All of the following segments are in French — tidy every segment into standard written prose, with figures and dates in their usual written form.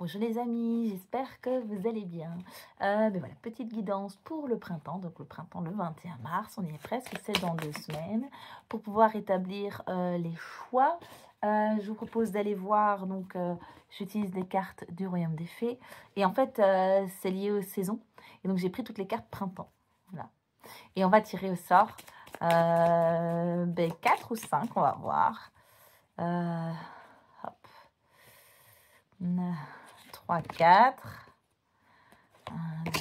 Bonjour les amis, j'espère que vous allez bien. Ben voilà, petite guidance pour le printemps, donc le printemps le 21 mars, on y est presque, c'est dans 2 semaines. Pour pouvoir établir les choix, je vous propose d'aller voir, donc j'utilise des cartes du Royaume des Fées. Et en fait, c'est lié aux saisons. Et donc j'ai pris toutes les cartes printemps. Voilà. Et on va tirer au sort 4 ou 5, on va voir. Hop. 3, 4, 1,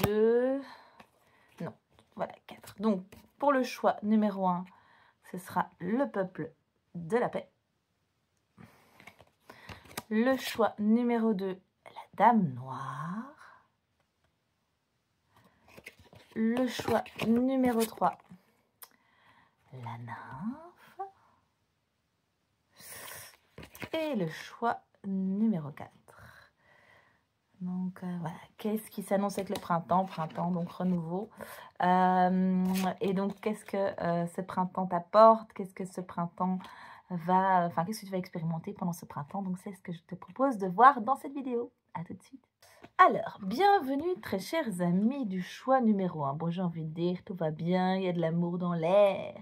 2, non, voilà, 4. Donc, pour le choix numéro 1, ce sera le peuple de la paix. Le choix numéro 2, la dame noire. Le choix numéro 3, la nymphe. Et le choix numéro 4. Donc voilà, qu'est-ce qui s'annonce avec le printemps? Printemps, donc renouveau. Et donc, qu'est-ce que ce printemps t'apporte? Qu'est-ce que ce printemps va... Enfin, qu'est-ce que tu vas expérimenter pendant ce printemps? Donc, c'est ce que je te propose de voir dans cette vidéo. À tout de suite. Alors, bienvenue très chers amis du choix numéro 1. Bon, j'ai envie de dire, tout va bien, il y a de l'amour dans l'air.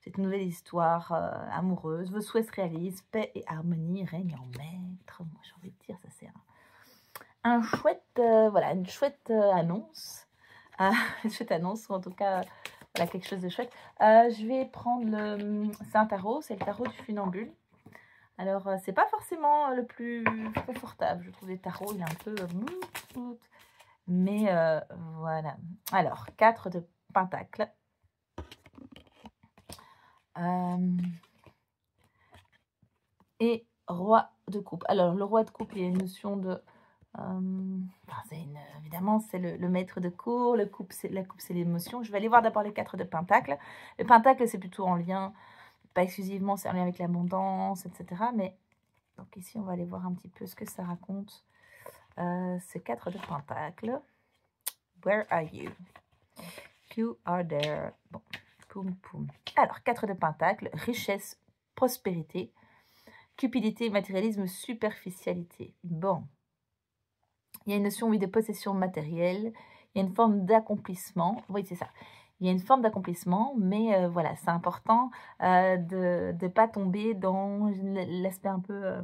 Cette nouvelle histoire amoureuse, vos souhaits se réalisent, paix et harmonie règnent en maître. Moi, j'ai envie de dire, ça c'est un chouette, voilà, une chouette annonce. Une chouette annonce, ou en tout cas, voilà, quelque chose de chouette. Je vais prendre le... C'est un tarot, c'est le tarot du funambule. Alors, c'est pas forcément le plus confortable. Je trouve les tarots, il est un peu... mais voilà. Alors, 4 de pentacles. Et roi de coupe. Alors, le roi de coupe, il y a une notion de... évidemment, c'est le maître de cour. La coupe, c'est l'émotion. Je vais aller voir d'abord les 4 de pentacles. Le pentacle, c'est plutôt en lien, pas exclusivement, c'est en lien avec l'abondance, etc. Mais donc ici, on va aller voir un petit peu ce que ça raconte. Ces 4 de pentacles. Where are you? You are there. Bon, poum, poum. Alors, 4 de pentacles, richesse, prospérité, cupidité, matérialisme, superficialité. Bon. Il y a une notion, oui, de possession matérielle. Il y a une forme d'accomplissement. Oui, c'est ça. Il y a une forme d'accomplissement, mais voilà, c'est important de ne pas tomber dans l'aspect un peu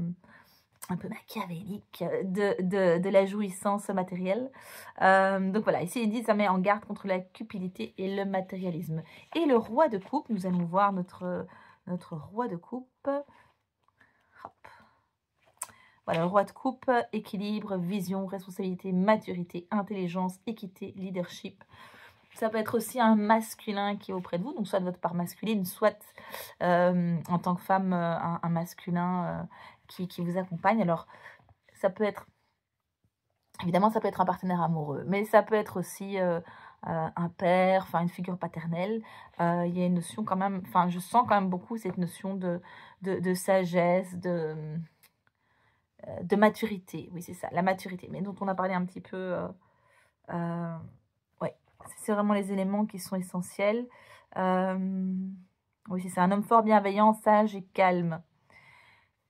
machiavélique de la jouissance matérielle. Donc voilà, ici, il dit ça met en garde contre la cupidité et le matérialisme. Et le roi de coupe, nous allons voir notre roi de coupe. Hop. Voilà, le roi de coupe, équilibre, vision, responsabilité, maturité, intelligence, équité, leadership. Ça peut être aussi un masculin qui est auprès de vous, donc soit de votre part masculine, soit en tant que femme, un masculin qui vous accompagne. Alors, ça peut être, évidemment, ça peut être un partenaire amoureux, mais ça peut être aussi un père, enfin une figure paternelle. Il y a une notion quand même, enfin je sens quand même beaucoup cette notion de sagesse, de maturité, oui c'est ça, la maturité, mais dont on a parlé un petit peu, ouais, c'est vraiment les éléments qui sont essentiels. Oui, c'est un homme fort, bienveillant, sage et calme.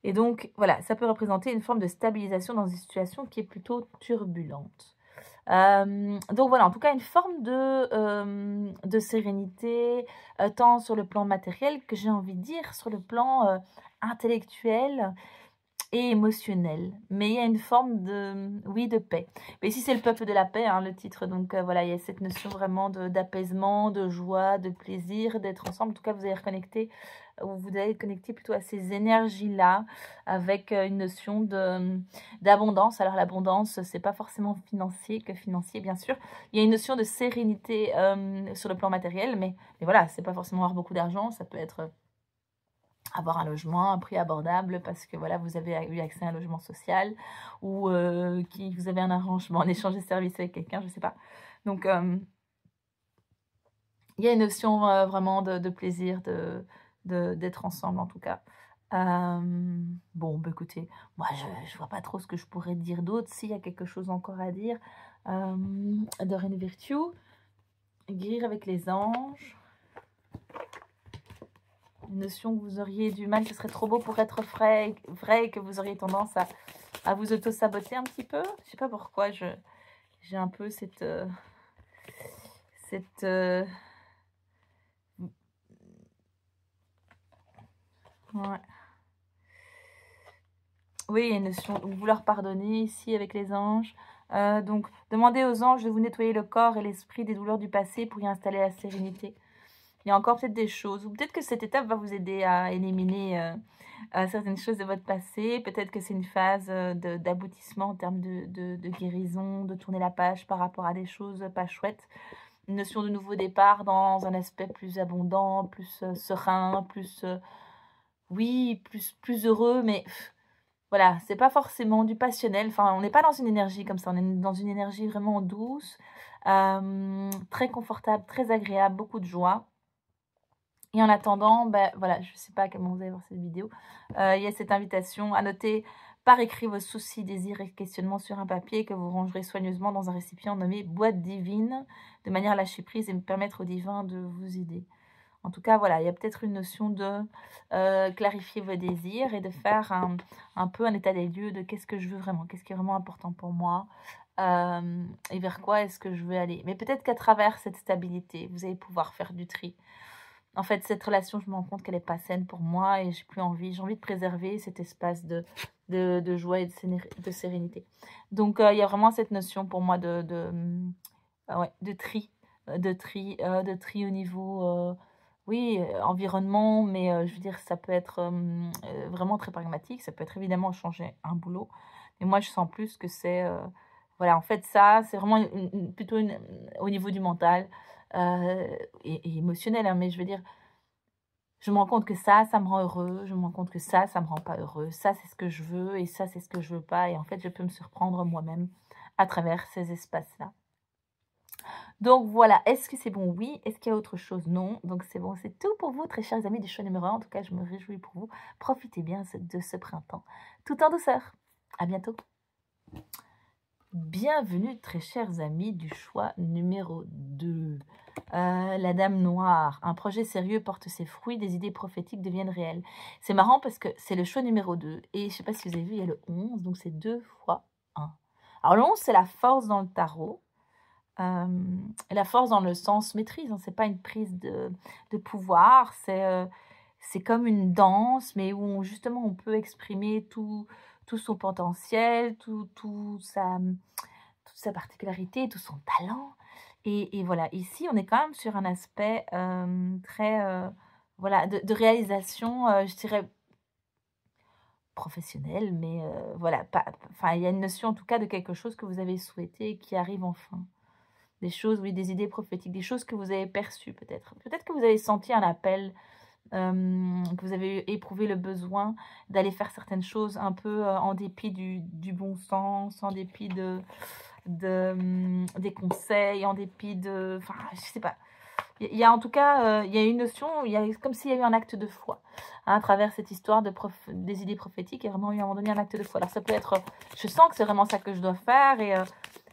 Et donc, voilà, ça peut représenter une forme de stabilisation dans une situation qui est plutôt turbulente. Donc voilà, en tout cas, une forme de sérénité, tant sur le plan matériel que j'ai envie de dire, sur le plan intellectuel et émotionnel, mais il y a une forme oui, de paix. Mais ici, c'est le peuple de la paix, hein, le titre. Donc voilà, il y a cette notion vraiment d'apaisement, de joie, de plaisir, d'être ensemble. En tout cas, vous allez reconnecter, ou vous allez connecter plutôt à ces énergies-là, avec une notion d'abondance. Alors l'abondance, c'est pas forcément financier, bien sûr. Il y a une notion de sérénité sur le plan matériel, mais voilà, c'est pas forcément avoir beaucoup d'argent, ça peut être avoir un logement, un prix abordable parce que voilà, vous avez eu accès à un logement social ou vous avez un arrangement en échange de services avec quelqu'un, je sais pas. Donc, il y a une notion vraiment de plaisir, d'être ensemble en tout cas. Bon, bah, écoutez, moi je vois pas trop ce que je pourrais dire d'autre. S'il y a quelque chose encore à dire, Doreen Virtue, guérir avec les anges. une notion que vous auriez du mal, ce serait trop beau pour être vrai, et que vous auriez tendance à vous auto-saboter un petit peu. Je sais pas pourquoi, j'ai un peu cette ouais. Oui, il y a une notion, donc vouloir pardonner ici avec les anges. Donc, demandez aux anges de vous nettoyer le corps et l'esprit des douleurs du passé pour y installer la sérénité. Il y a encore peut-être des choses, ou peut-être que cette étape va vous aider à éliminer certaines choses de votre passé. Peut-être que c'est une phase d'aboutissement en termes de guérison, de tourner la page par rapport à des choses pas chouettes. Une notion de nouveau départ dans un aspect plus abondant, plus serein, plus, oui, plus heureux, mais voilà, c'est pas forcément du passionnel. Enfin, on n'est pas dans une énergie comme ça, on est dans une énergie vraiment douce, très confortable, très agréable, beaucoup de joie. Et en attendant, ben, voilà, je ne sais pas comment vous allez voir cette vidéo, il y a cette invitation à noter par écrit vos soucis, désirs et questionnements sur un papier que vous rangerez soigneusement dans un récipient nommé boîte divine, de manière à lâcher prise et me permettre au divin de vous aider. En tout cas, voilà, il y a peut-être une notion de clarifier vos désirs et de faire un peu un état des lieux de qu'est-ce que je veux vraiment, qu'est-ce qui est vraiment important pour moi et vers quoi est-ce que je veux aller. Mais peut-être qu'à travers cette stabilité, vous allez pouvoir faire du tri. En fait, cette relation, je me rends compte qu'elle n'est pas saine pour moi et j'ai plus envie. J'ai envie de préserver cet espace de joie et de sérénité. Donc, il y a vraiment cette notion pour moi ouais, de tri. De tri au niveau, oui, environnement, mais je veux dire, ça peut être vraiment très pragmatique. Ça peut être évidemment changer un boulot. Mais moi, je sens plus que c'est... voilà, en fait, ça, c'est vraiment plutôt au niveau du mental. Et émotionnel, hein, mais je veux dire, je me rends compte que ça me rend heureux, je me rends compte que ça me rend pas heureux, ça c'est ce que je veux et ça c'est ce que je veux pas, et en fait je peux me surprendre moi-même à travers ces espaces-là. Donc voilà, est-ce que c'est bon? Oui. Est-ce qu'il y a autre chose? Non. Donc c'est bon, c'est tout pour vous, très chers amis du choix numéro 1. En tout cas, je me réjouis pour vous. Profitez bien de ce printemps, tout en douceur. À bientôt. Bienvenue, très chers amis du choix numéro 2. La Dame Noire. Un projet sérieux porte ses fruits, des idées prophétiques deviennent réelles. C'est marrant parce que c'est le choix numéro 2. Et je ne sais pas si vous avez vu, il y a le 11, donc c'est 2 fois 1. Alors le 11, c'est la force dans le tarot. La force dans le sens maîtrise, hein, c'est pas une prise de pouvoir, c'est comme une danse, mais où justement on peut exprimer tout son potentiel, toute sa particularité, tout son talent. Et voilà, ici on est quand même sur un aspect très voilà, de réalisation, je dirais professionnelle, mais voilà, enfin il y a une notion en tout cas de quelque chose que vous avez souhaité et qui arrive enfin. Des choses, oui, des idées prophétiques, des choses que vous avez perçues peut-être. Peut-être que vous avez senti un appel, que vous avez éprouvé le besoin d'aller faire certaines choses un peu en dépit du bon sens, en dépit des conseils, en dépit de... Enfin, je sais pas. Il y a en tout cas, il y a une notion, il y a comme s'il y a eu un acte de foi hein, à travers cette histoire des idées prophétiques. Il y a vraiment eu à un moment donné un acte de foi. Alors ça peut être, je sens que c'est vraiment ça que je dois faire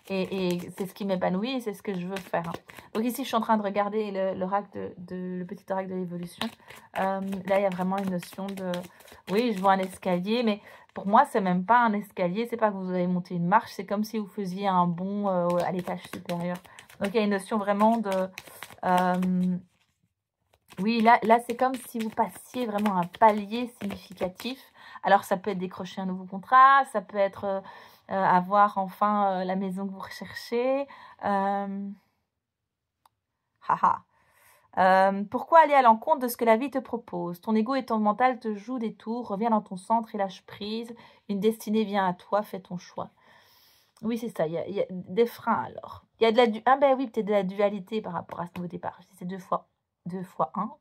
et c'est ce qui m'épanouit, c'est ce que je veux faire. Donc ici, je suis en train de regarder le petit oracle de l'évolution. Là, il y a vraiment une notion de... Oui, je vois un escalier, mais pour moi, c'est même pas un escalier. C'est pas que vous allez monter une marche. C'est comme si vous faisiez un bond à l'étage supérieur. Donc, il y a une notion vraiment de... oui, là c'est comme si vous passiez vraiment un palier significatif. Alors, ça peut être décrocher un nouveau contrat, ça peut être avoir enfin la maison que vous recherchez. Pourquoi aller à l'encontre de ce que la vie te propose? Ton ego et ton mental te jouent des tours, reviens dans ton centre et lâche prise. Une destinée vient à toi, fais ton choix. Oui, c'est ça, il y a des freins alors. Il y a de la ah ben oui, peut-être de la dualité par rapport à ce nouveau départ. C'est 2 fois 1.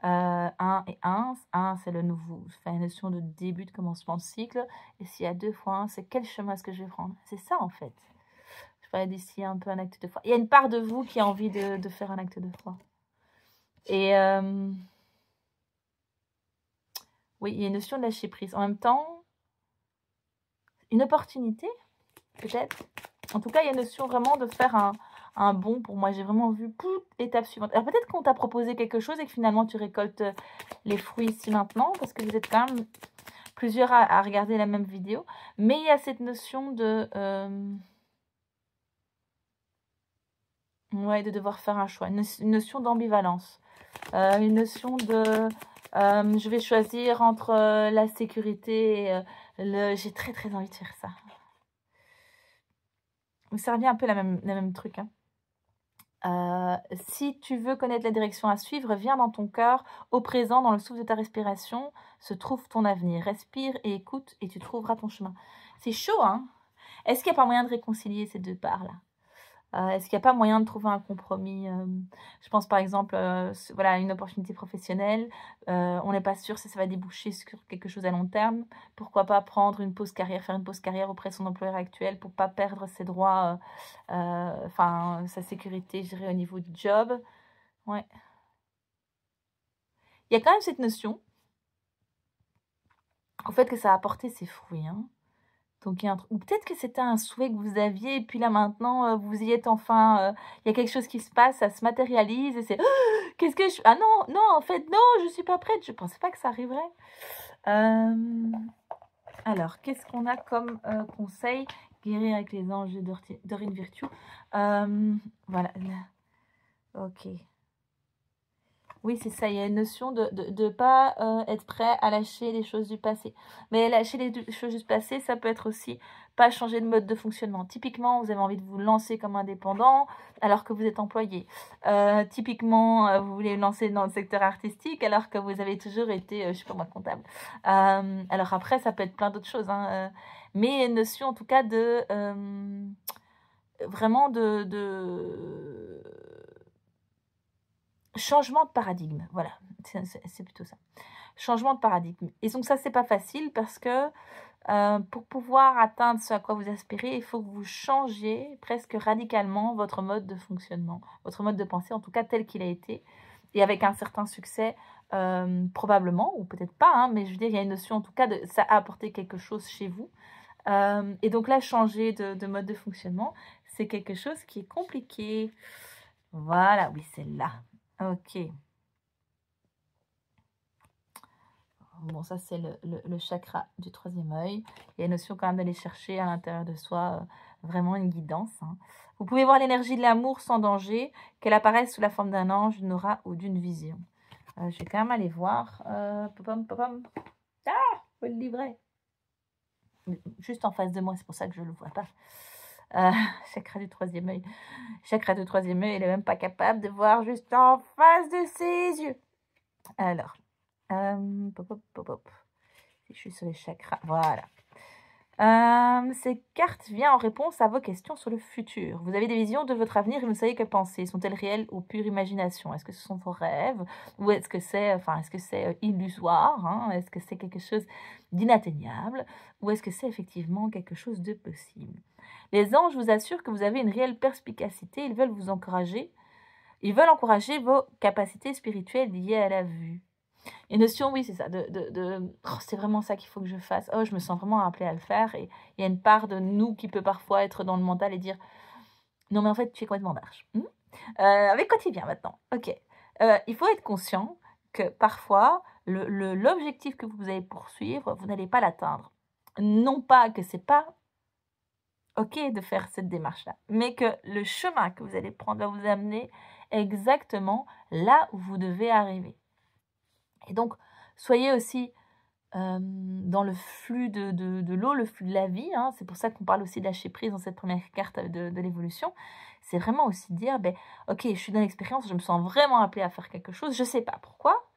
1 et 1. 1, c'est le nouveau, c'est la notion de début, de commencement de cycle. Et s'il y a 2 fois 1, c'est quel chemin est-ce que je vais prendre? C'est ça en fait. Je parlais d'ici un peu un acte de foi. Il y a une part de vous qui a envie de faire un acte de foi. Et oui, il y a une notion de lâcher prise. En même temps, une opportunité, peut-être. En tout cas, il y a une notion vraiment de faire un bond pour moi. J'ai vraiment vu l'étape suivante. Alors peut-être qu'on t'a proposé quelque chose et que finalement tu récoltes les fruits ici maintenant, parce que vous êtes quand même plusieurs à regarder la même vidéo. Mais il y a cette notion de... ouais, de devoir faire un choix. Une notion d'ambivalence. Une notion de... je vais choisir entre la sécurité et j'ai très très envie de faire ça. Ça revient un peu la même truc. Hein. Si tu veux connaître la direction à suivre, viens dans ton cœur, au présent, dans le souffle de ta respiration, se trouve ton avenir. Respire et écoute et tu trouveras ton chemin. C'est chaud, hein? Est-ce qu'il n'y a pas moyen de réconcilier ces deux parts-là? Est-ce qu'il n'y a pas moyen de trouver un compromis? Je pense par exemple, voilà, une opportunité professionnelle. On n'est pas sûr si ça va déboucher sur quelque chose à long terme. Pourquoi pas prendre une pause carrière, faire une pause carrière auprès de son employeur actuel pour pas perdre ses droits, enfin sa sécurité, je dirais, au niveau du job. Ouais. Il y a quand même cette notion, en fait, que ça a apporté ses fruits. Hein. Donc, ou peut-être que c'était un souhait que vous aviez, et puis là maintenant, vous y êtes enfin, il y a quelque chose qui se passe, ça se matérialise, et c'est qu'est-ce que je... Ah non, non, en fait, non, je ne suis pas prête, je ne pensais pas que ça arriverait. Alors, qu'est-ce qu'on a comme conseil? Guérir avec les anges de Dorine Virtue. Voilà. Ok. Oui, c'est ça, il y a une notion de ne pas être prêt à lâcher les choses du passé. Mais lâcher les choses du passé, ça peut être aussi pas changer de mode de fonctionnement. Typiquement, vous avez envie de vous lancer comme indépendant alors que vous êtes employé. Typiquement, vous voulez lancer dans le secteur artistique alors que vous avez toujours été, je ne sais pas moi, comptable. Alors après, ça peut être plein d'autres choses. Hein, mais une notion en tout cas de... vraiment de changement de paradigme, voilà, c'est plutôt ça. Changement de paradigme. Et donc ça, c'est pas facile parce que pour pouvoir atteindre ce à quoi vous aspirez, il faut que vous changiez presque radicalement votre mode de fonctionnement, votre mode de pensée, en tout cas tel qu'il a été, et avec un certain succès probablement, ou peut-être pas, hein, mais je veux dire, il y a une notion en tout cas de ça a apporté quelque chose chez vous. Et donc là, changer de mode de fonctionnement, c'est quelque chose qui est compliqué. Voilà, oui, c'est là. Ok. Bon, ça, c'est le chakra du troisième œil. Il y a une notion quand même d'aller chercher à l'intérieur de soi vraiment une guidance. Hein. Vous pouvez voir l'énergie de l'amour sans danger, qu'elle apparaisse sous la forme d'un ange, d'une aura ou d'une vision. Je vais quand même aller voir. Popom, popom. Ah, faut le livret. Juste en face de moi, c'est pour ça que je ne le vois pas. Chakra du troisième œil. Chakra du troisième œil, il n'est même pas capable de voir juste en face de ses yeux. Alors, pop, pop, pop, pop. Si je suis sur les chakras, voilà. Ces cartes viennent en réponse à vos questions sur le futur. Vous avez des visions de votre avenir et vous ne savez que penser. Sont-elles réelles ou pure imagination? Est-ce que ce sont vos rêves ou est-ce que c'est illusoire, hein? Est-ce que c'est quelque chose d'inatteignable ou est-ce que c'est effectivement quelque chose de possible? Les anges vous assurent que vous avez une réelle perspicacité. Ils veulent vous encourager. Ils veulent encourager vos capacités spirituelles liées à la vue. Une notion, oui, c'est ça, oh, c'est vraiment ça qu'il faut que je fasse. Oh, je me sens vraiment appelée à le faire. Et il y a une part de nous qui peut parfois être dans le mental et dire, non, mais en fait, tu es complètement barge. Avec quoi tu viens maintenant? Ok. Il faut être conscient que parfois, l'objectif que vous allez poursuivre, vous n'allez pas l'atteindre. Non pas que c'est pas ok de faire cette démarche-là, mais que le chemin que vous allez prendre va vous amener exactement là où vous devez arriver. Et donc, soyez aussi dans le flux de l'eau, le flux de la vie. Hein. C'est pour ça qu'on parle aussi de lâcher prise dans cette première carte de l'évolution. C'est vraiment aussi dire, ok, je suis dans l'expérience, je me sens vraiment appelée à faire quelque chose. Je ne sais pas pourquoi,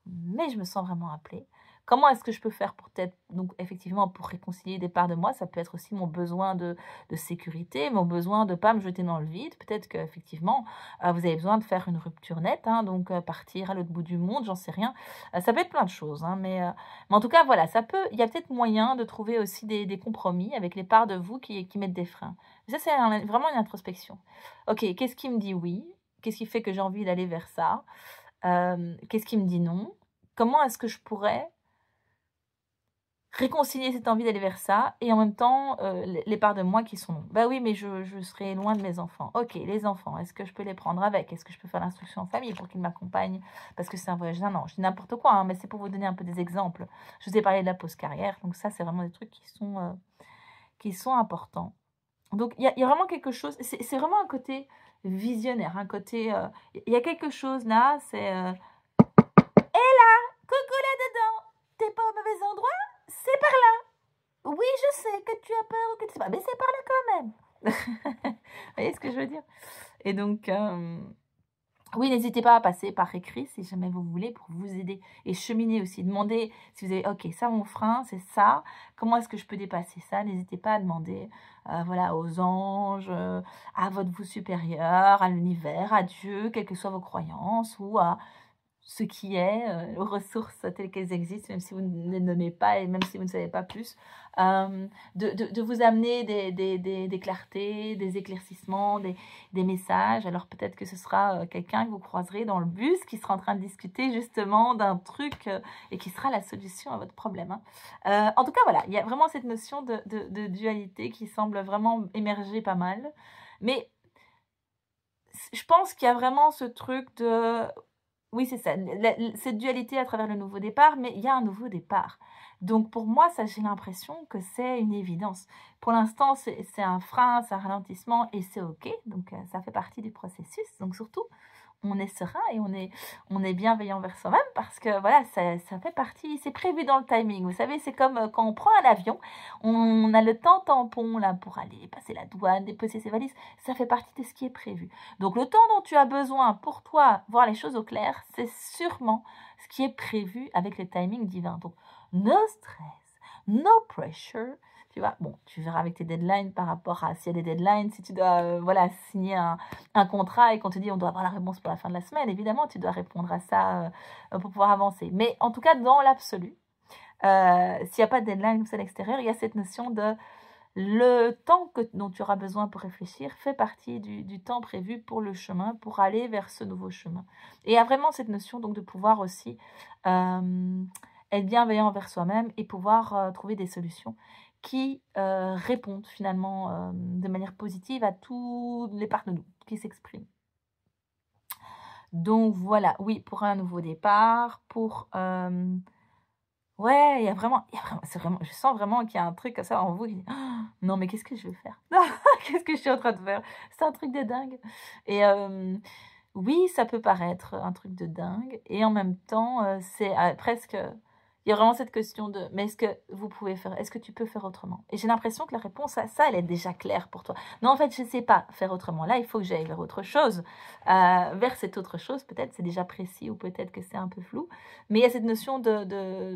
mais je me sens vraiment appelée. Comment est-ce que je peux faire pour peut-être, donc effectivement, pour réconcilier des parts de moi? Ça peut être aussi mon besoin de sécurité, mon besoin de ne pas me jeter dans le vide. Peut-être qu'effectivement, vous avez besoin de faire une rupture nette, hein, donc partir à l'autre bout du monde, j'en sais rien. Ça peut être plein de choses, hein, mais en tout cas, voilà, il y a peut-être moyen de trouver aussi des compromis avec les parts de vous qui mettent des freins. Ça, c'est vraiment une introspection. Ok, qu'est-ce qui me dit oui? Qu'est-ce qui fait que j'ai envie d'aller vers ça? Qu'est-ce qui me dit non? Comment est-ce que je pourrais réconcilier cette envie d'aller vers ça et en même temps les parts de moi qui sont non. Bah oui, mais je serai loin de mes enfants. Ok, les enfants, est-ce que je peux les prendre avec? Est-ce que je peux faire l'instruction en famille pour qu'ils m'accompagnent? Parce que c'est un voyage d'un an. Je dis n'importe quoi, hein, mais c'est pour vous donner un peu des exemples. Je vous ai parlé de la pause carrière, donc ça, c'est vraiment des trucs qui sont importants. Donc, il y a vraiment quelque chose, c'est vraiment un côté visionnaire, un côté, il y a quelque chose là, c'est, hé là, coucou là-dedans, t'es pas au mauvais endroit, c'est par là. Oui, je sais que tu as peur ou que tu sais pas, mais c'est par là quand même. Vous voyez ce que je veux dire? Et donc, oui, n'hésitez pas à passer par écrit si jamais vous voulez pour vous aider et cheminer aussi. Demandez si vous avez, ok, ça mon frein, c'est ça. Comment est-ce que je peux dépasser ça? N'hésitez pas à demander voilà, aux anges, à votre vous supérieur, à l'univers, à Dieu, quelles que soient vos croyances ou à ce qui est, aux ressources telles qu'elles existent, même si vous ne les nommez pas et même si vous ne savez pas plus, de vous amener des clartés, des éclaircissements, des messages. Alors peut-être que ce sera quelqu'un que vous croiserez dans le bus qui sera en train de discuter justement d'un truc et qui sera la solution à votre problème. Hein. En tout cas, voilà, il y a vraiment cette notion de dualité qui semble vraiment émerger pas mal. Mais je pense qu'il y a vraiment ce truc de... Oui, c'est ça, cette dualité à travers le nouveau départ, mais il y a un nouveau départ. Donc pour moi, ça, j'ai l'impression que c'est une évidence. Pour l'instant, c'est un frein, c'est un ralentissement et c'est OK. Donc ça fait partie du processus. Donc surtout, on est serein et on est bienveillant vers soi-même parce que voilà, ça fait partie, c'est prévu dans le timing. Vous savez, c'est comme quand on prend un avion, on a le temps tampon là pour aller passer la douane, déposer ses valises. Ça fait partie de ce qui est prévu. Donc le temps dont tu as besoin pour toi voir les choses au clair, c'est sûrement ce qui est prévu avec le timing divin. Donc no stress, no pressure. Tu vois, bon, tu verras avec tes deadlines par rapport à s'il y a des deadlines, si tu dois voilà, signer un contrat et qu'on te dit on doit avoir la réponse pour la fin de la semaine, évidemment, tu dois répondre à ça pour pouvoir avancer. Mais en tout cas, dans l'absolu, s'il n'y a pas de deadline à l'extérieur, il y a cette notion de le temps dont tu auras besoin pour réfléchir fait partie du temps prévu pour le chemin, pour aller vers ce nouveau chemin. Et il y a vraiment cette notion donc de pouvoir aussi être bienveillant envers soi-même et pouvoir trouver des solutions qui répondent finalement de manière positive à tous les parts de nous qui s'expriment. Donc voilà, oui, pour un nouveau départ, pour... ouais, il y a vraiment, je sens vraiment qu'il y a un truc comme ça en vous qui dit, oh, non mais qu'est-ce que je vais faire? Qu'est-ce que je suis en train de faire? C'est un truc de dingue. Et oui, ça peut paraître un truc de dingue. Et en même temps, c'est presque... Il y a vraiment cette question de, mais est-ce que vous pouvez faire, est-ce que tu peux faire autrement? Et j'ai l'impression que la réponse à ça, elle est déjà claire pour toi. Non, en fait, je ne sais pas faire autrement. Là, il faut que j'aille vers autre chose. Vers cette autre chose, peut-être c'est déjà précis ou peut-être que c'est un peu flou. Mais il y a cette notion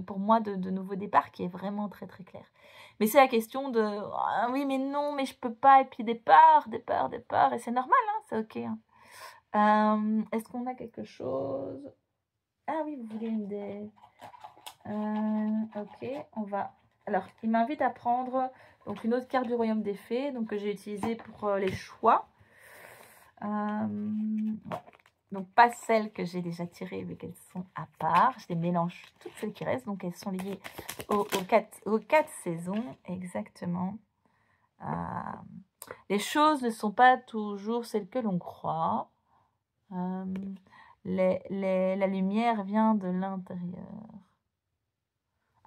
pour moi, de nouveau départ qui est vraiment très, très claire. Mais c'est la question de, ah, oui, mais non, mais je peux pas. Et puis départ. Et c'est normal, hein, c'est OK. Hein. Est-ce qu'on a quelque chose? Ah oui, vous voulez des... ok, on va... Alors, il m'invite à prendre donc, une autre carte du Royaume des Fées, donc, que j'ai utilisée pour les choix. Donc, pas celles que j'ai déjà tirées, mais qu'elles sont à part. Je les mélange toutes celles qui restent, donc elles sont liées aux 4 saisons, exactement. Les choses ne sont pas toujours celles que l'on croit. La lumière vient de l'intérieur.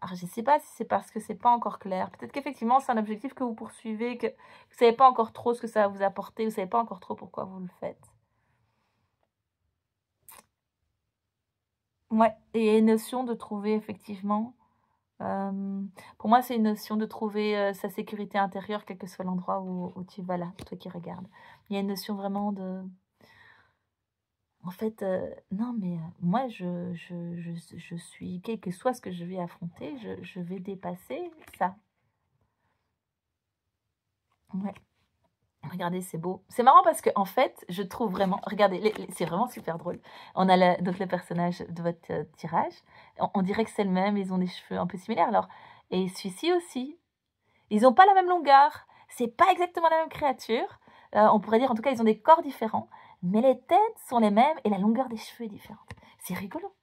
Alors, je ne sais pas si c'est parce que c'est pas encore clair. Peut-être qu'effectivement, c'est un objectif que vous poursuivez, que vous ne savez pas encore trop ce que ça va vous apporter, vous ne savez pas encore trop pourquoi vous le faites. Ouais, et il y a une notion de trouver effectivement... pour moi, c'est une notion de trouver sa sécurité intérieure, quel que soit l'endroit où tu vas là, toi qui regardes. Il y a une notion vraiment de... En fait, non, mais moi, je suis, quel que soit ce que je vais affronter, je vais dépasser ça. Ouais. Regardez, c'est beau. C'est marrant parce que en fait, je trouve vraiment... Regardez, c'est vraiment super drôle. On a donc le personnage de votre tirage. On dirait que c'est le même, ils ont des cheveux un peu similaires. Alors, et celui-ci aussi. Ils n'ont pas la même longueur. C'est pas exactement la même créature. On pourrait dire, en tout cas, ils ont des corps différents. Mais les têtes sont les mêmes et la longueur des cheveux est différente. C'est rigolo.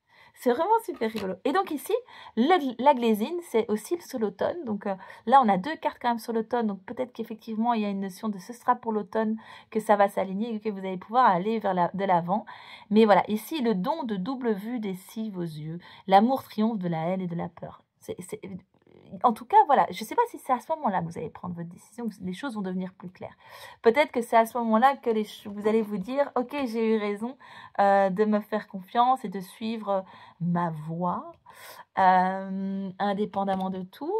C'est vraiment super rigolo. Et donc ici, la glésine, c'est aussi sur l'automne. Donc là, on a 2 cartes quand même sur l'automne. Donc peut-être qu'effectivement, il y a une notion de ce sera pour l'automne, que ça va s'aligner et que vous allez pouvoir aller vers de l'avant. Mais voilà, ici, le don de double vue dessille vos yeux. L'amour triomphe de la haine et de la peur. En tout cas, voilà, je ne sais pas si c'est à ce moment-là que vous allez prendre votre décision, que les choses vont devenir plus claires. Peut-être que c'est à ce moment-là que vous allez vous dire, ok, j'ai eu raison de me faire confiance et de suivre ma voie, indépendamment de tout.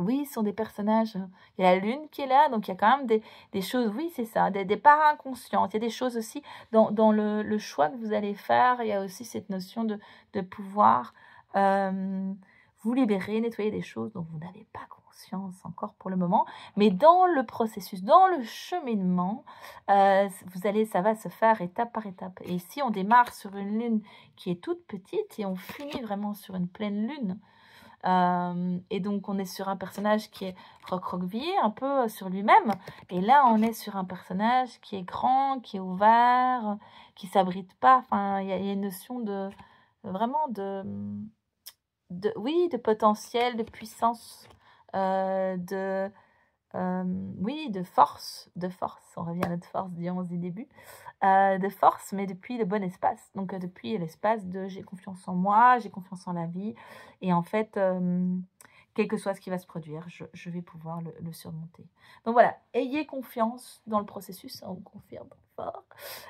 Oui, ce sont des personnages. Il y a la lune qui est là, donc il y a quand même des choses, oui, c'est ça, des parts inconscientes. Il y a des choses aussi dans le choix que vous allez faire. Il y a aussi cette notion de pouvoir vous libérer, nettoyer des choses dont vous n'avez pas conscience encore pour le moment. Mais dans le processus, dans le cheminement, ça va se faire étape par étape. Et ici, on démarre sur une lune qui est toute petite et on finit vraiment sur une pleine lune. Et donc, on est sur un personnage qui est recroquevillé un peu sur lui-même. Et là, on est sur un personnage qui est grand, qui est ouvert, qui s'abrite pas. Enfin, il y a une notion vraiment oui, de potentiel, de puissance, oui, de force. On revient à notre force, disons, du début. De force, mais depuis le bon espace. Donc, depuis l'espace de j'ai confiance en moi, j'ai confiance en la vie. Et en fait, quel que soit ce qui va se produire, je vais pouvoir le surmonter. Donc voilà, ayez confiance dans le processus, ça on confirme fort.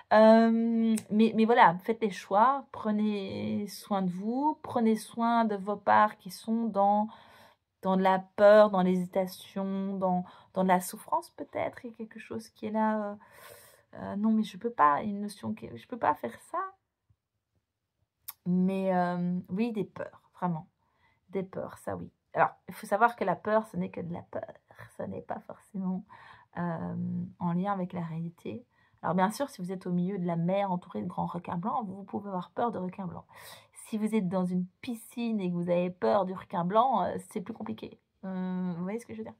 Mais voilà, faites les choix, prenez soin de vous, prenez soin de vos parts qui sont dans la peur, dans l'hésitation, dans la souffrance peut-être. Il y a quelque chose qui est là. Non, mais je peux pas, une notion que je peux pas faire ça. Mais oui, des peurs, vraiment. Des peurs, ça oui. Alors, il faut savoir que la peur, ce n'est que de la peur. Ce n'est pas forcément en lien avec la réalité. Alors, bien sûr, si vous êtes au milieu de la mer entouré de grands requins blancs, vous pouvez avoir peur de requins blancs. Si vous êtes dans une piscine et que vous avez peur du requin blanc, c'est plus compliqué. Vous voyez ce que je veux dire?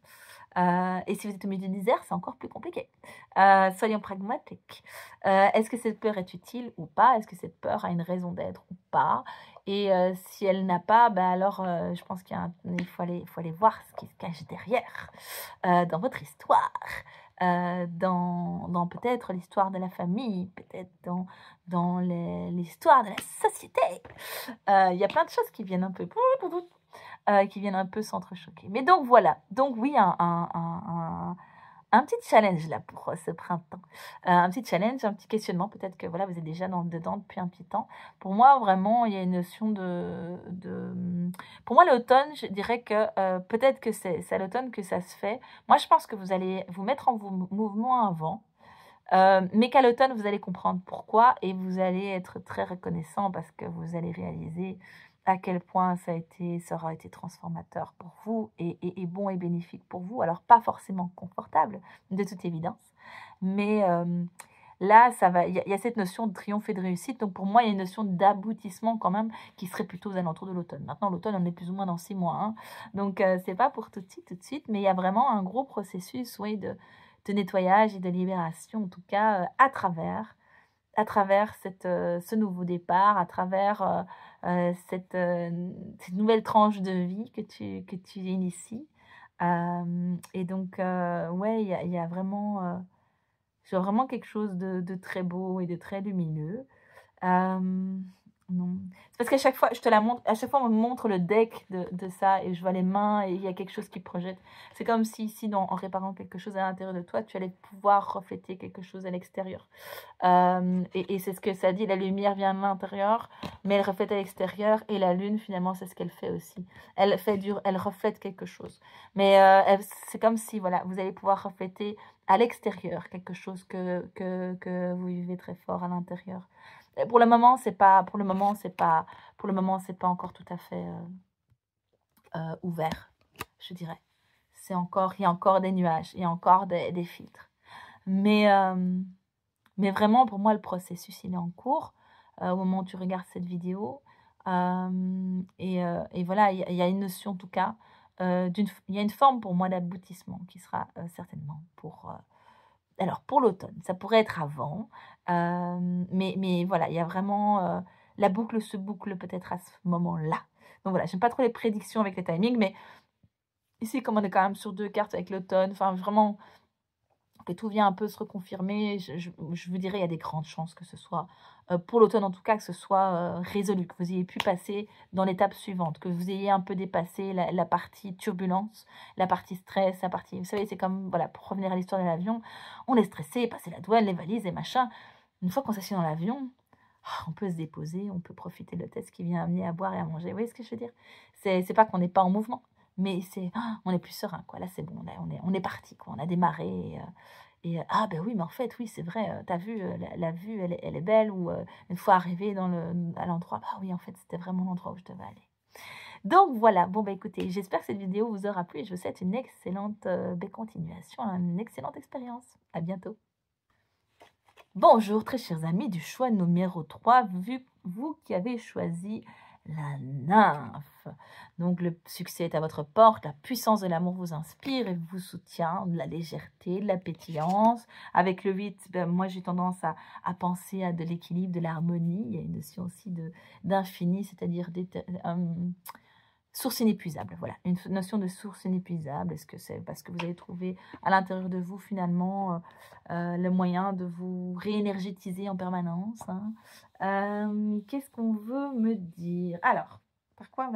Et si vous êtes au milieu du désert, c'est encore plus compliqué. Soyons pragmatiques. Est-ce que cette peur est utile ou pas? Est-ce que cette peur a une raison d'être ou pas? Et si elle n'a pas, bah alors je pense qu'il faut aller voir ce qui se cache derrière, dans votre histoire, dans peut-être l'histoire de la famille, peut-être dans l'histoire de la société. Il y a plein de choses qui viennent un peu s'entrechoquer. Mais donc voilà, donc oui, un petit challenge là pour ce printemps. Un petit challenge, un petit questionnement. Peut-être que voilà, vous êtes déjà dedans depuis un petit temps. Pour moi, vraiment, il y a une notion Pour moi, l'automne, je dirais que peut-être que c'est à l'automne que ça se fait. Moi, je pense que vous allez vous mettre en mouvement avant. Mais qu'à l'automne, vous allez comprendre pourquoi et vous allez être très reconnaissant parce que vous allez réaliser à quel point ça aura été transformateur pour vous et bon et bénéfique pour vous. Alors, pas forcément confortable, de toute évidence, mais là, il y a cette notion de triomphe et de réussite. Donc, pour moi, il y a une notion d'aboutissement quand même qui serait plutôt aux alentours de l'automne. Maintenant, l'automne, on est plus ou moins dans 6 mois. Hein. Donc, c'est pas pour tout de suite, mais il y a vraiment un gros processus, oui, de nettoyage et de libération, en tout cas, à travers ce nouveau départ, à travers cette nouvelle tranche de vie que tu inities. Et donc, ouais, il y a vraiment, vraiment quelque chose de très beau et de très lumineux. Non. C'est parce qu'à chaque fois, je te la montre, à chaque fois, on me montre le deck de ça et je vois les mains et il y a quelque chose qui projette. C'est comme si ici, en réparant quelque chose à l'intérieur de toi, tu allais pouvoir refléter quelque chose à l'extérieur. Et c'est ce que ça dit, la lumière vient de l'intérieur, mais elle reflète à l'extérieur et la lune, finalement, c'est ce qu'elle fait aussi. Elle reflète quelque chose. Mais c'est comme si, voilà, vous allez pouvoir refléter à l'extérieur quelque chose que vous vivez très fort à l'intérieur. Pour le moment, c'est pas encore tout à fait ouvert, je dirais. Il y a encore des nuages, il y a encore des filtres. Mais vraiment, pour moi, le processus, il est en cours au moment où tu regardes cette vidéo. Et voilà, il y a une notion, en tout cas, il y a une forme pour moi d'aboutissement qui sera certainement pour alors pour l'automne, ça pourrait être avant, mais voilà, il y a vraiment, la boucle se boucle peut-être à ce moment-là. Donc voilà, j'aime pas trop les prédictions avec les timings, mais ici, comme on est quand même sur 2 cartes avec l'automne, enfin vraiment que tout vient un peu se reconfirmer, je vous dirais, il y a des grandes chances que ce soit, pour l'automne en tout cas, que ce soit, résolu, que vous ayez pu passer dans l'étape suivante, que vous ayez un peu dépassé la partie turbulence, la partie stress, la partie vous savez, c'est comme, voilà, pour revenir à l'histoire de l'avion, on est stressé, passer la douane, les valises et machin. Une fois qu'on s'assied dans l'avion, on peut se déposer, on peut profiter de l'hôtesse qui vient amener à boire et à manger. Vous voyez ce que je veux dire? C'est pas qu'on n'est pas en mouvement, mais c'est on est plus serein, quoi. Là, c'est bon, là, on est parti, quoi. On a démarré ah ben oui, mais en fait, oui, c'est vrai, tu vu, la vue, elle est belle ou une fois arrivé à l'endroit, bah oui, en fait, c'était vraiment l'endroit où je devais aller. Donc voilà, bon, bah écoutez, j'espère que cette vidéo vous aura plu et je vous souhaite une excellente continuation, une excellente expérience. À bientôt. Bonjour très chers amis du choix numéro 3, vous qui avez choisi la nymphe. Donc le succès est à votre porte, la puissance de l'amour vous inspire et vous soutient, de la légèreté, de la pétillance. Avec le 8, ben, moi j'ai tendance à penser à de l'équilibre, de l'harmonie. Il y a une notion aussi d'infini, c'est-à-dire source inépuisable, voilà, une notion de source inépuisable. Est-ce que c'est parce que vous avez trouvé à l'intérieur de vous finalement le moyen de vous réénergétiser en permanence, hein? Qu'est-ce qu'on veut me dire? Alors, par quoi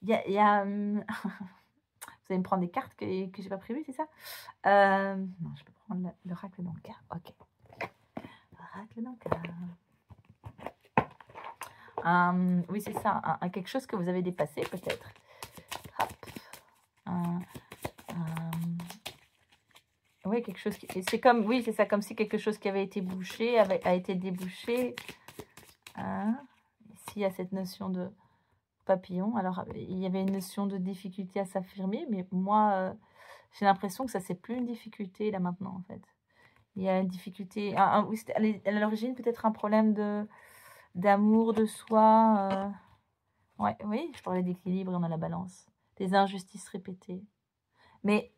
il y a vous allez me prendre des cartes que j'ai pas prévues, c'est ça? Non, je peux prendre l'oracle d'Ankar. Ok. Oracle d'Ankar. Oui, c'est ça, quelque chose que vous avez dépassé peut-être. Hop. Oui, quelque chose qui... C'est comme... Oui, c'est ça, comme si quelque chose qui avait été bouché a été débouché. Ici, il y a cette notion de papillon. Alors, il y avait une notion de difficulté à s'affirmer, mais moi, j'ai l'impression que ça, c'est plus une difficulté, là, maintenant, en fait. Il y a une difficulté... oui, à l'origine, peut-être un problème d'amour de soi. Ouais, oui, je parlais d'équilibre dans la balance. Des injustices répétées. Mais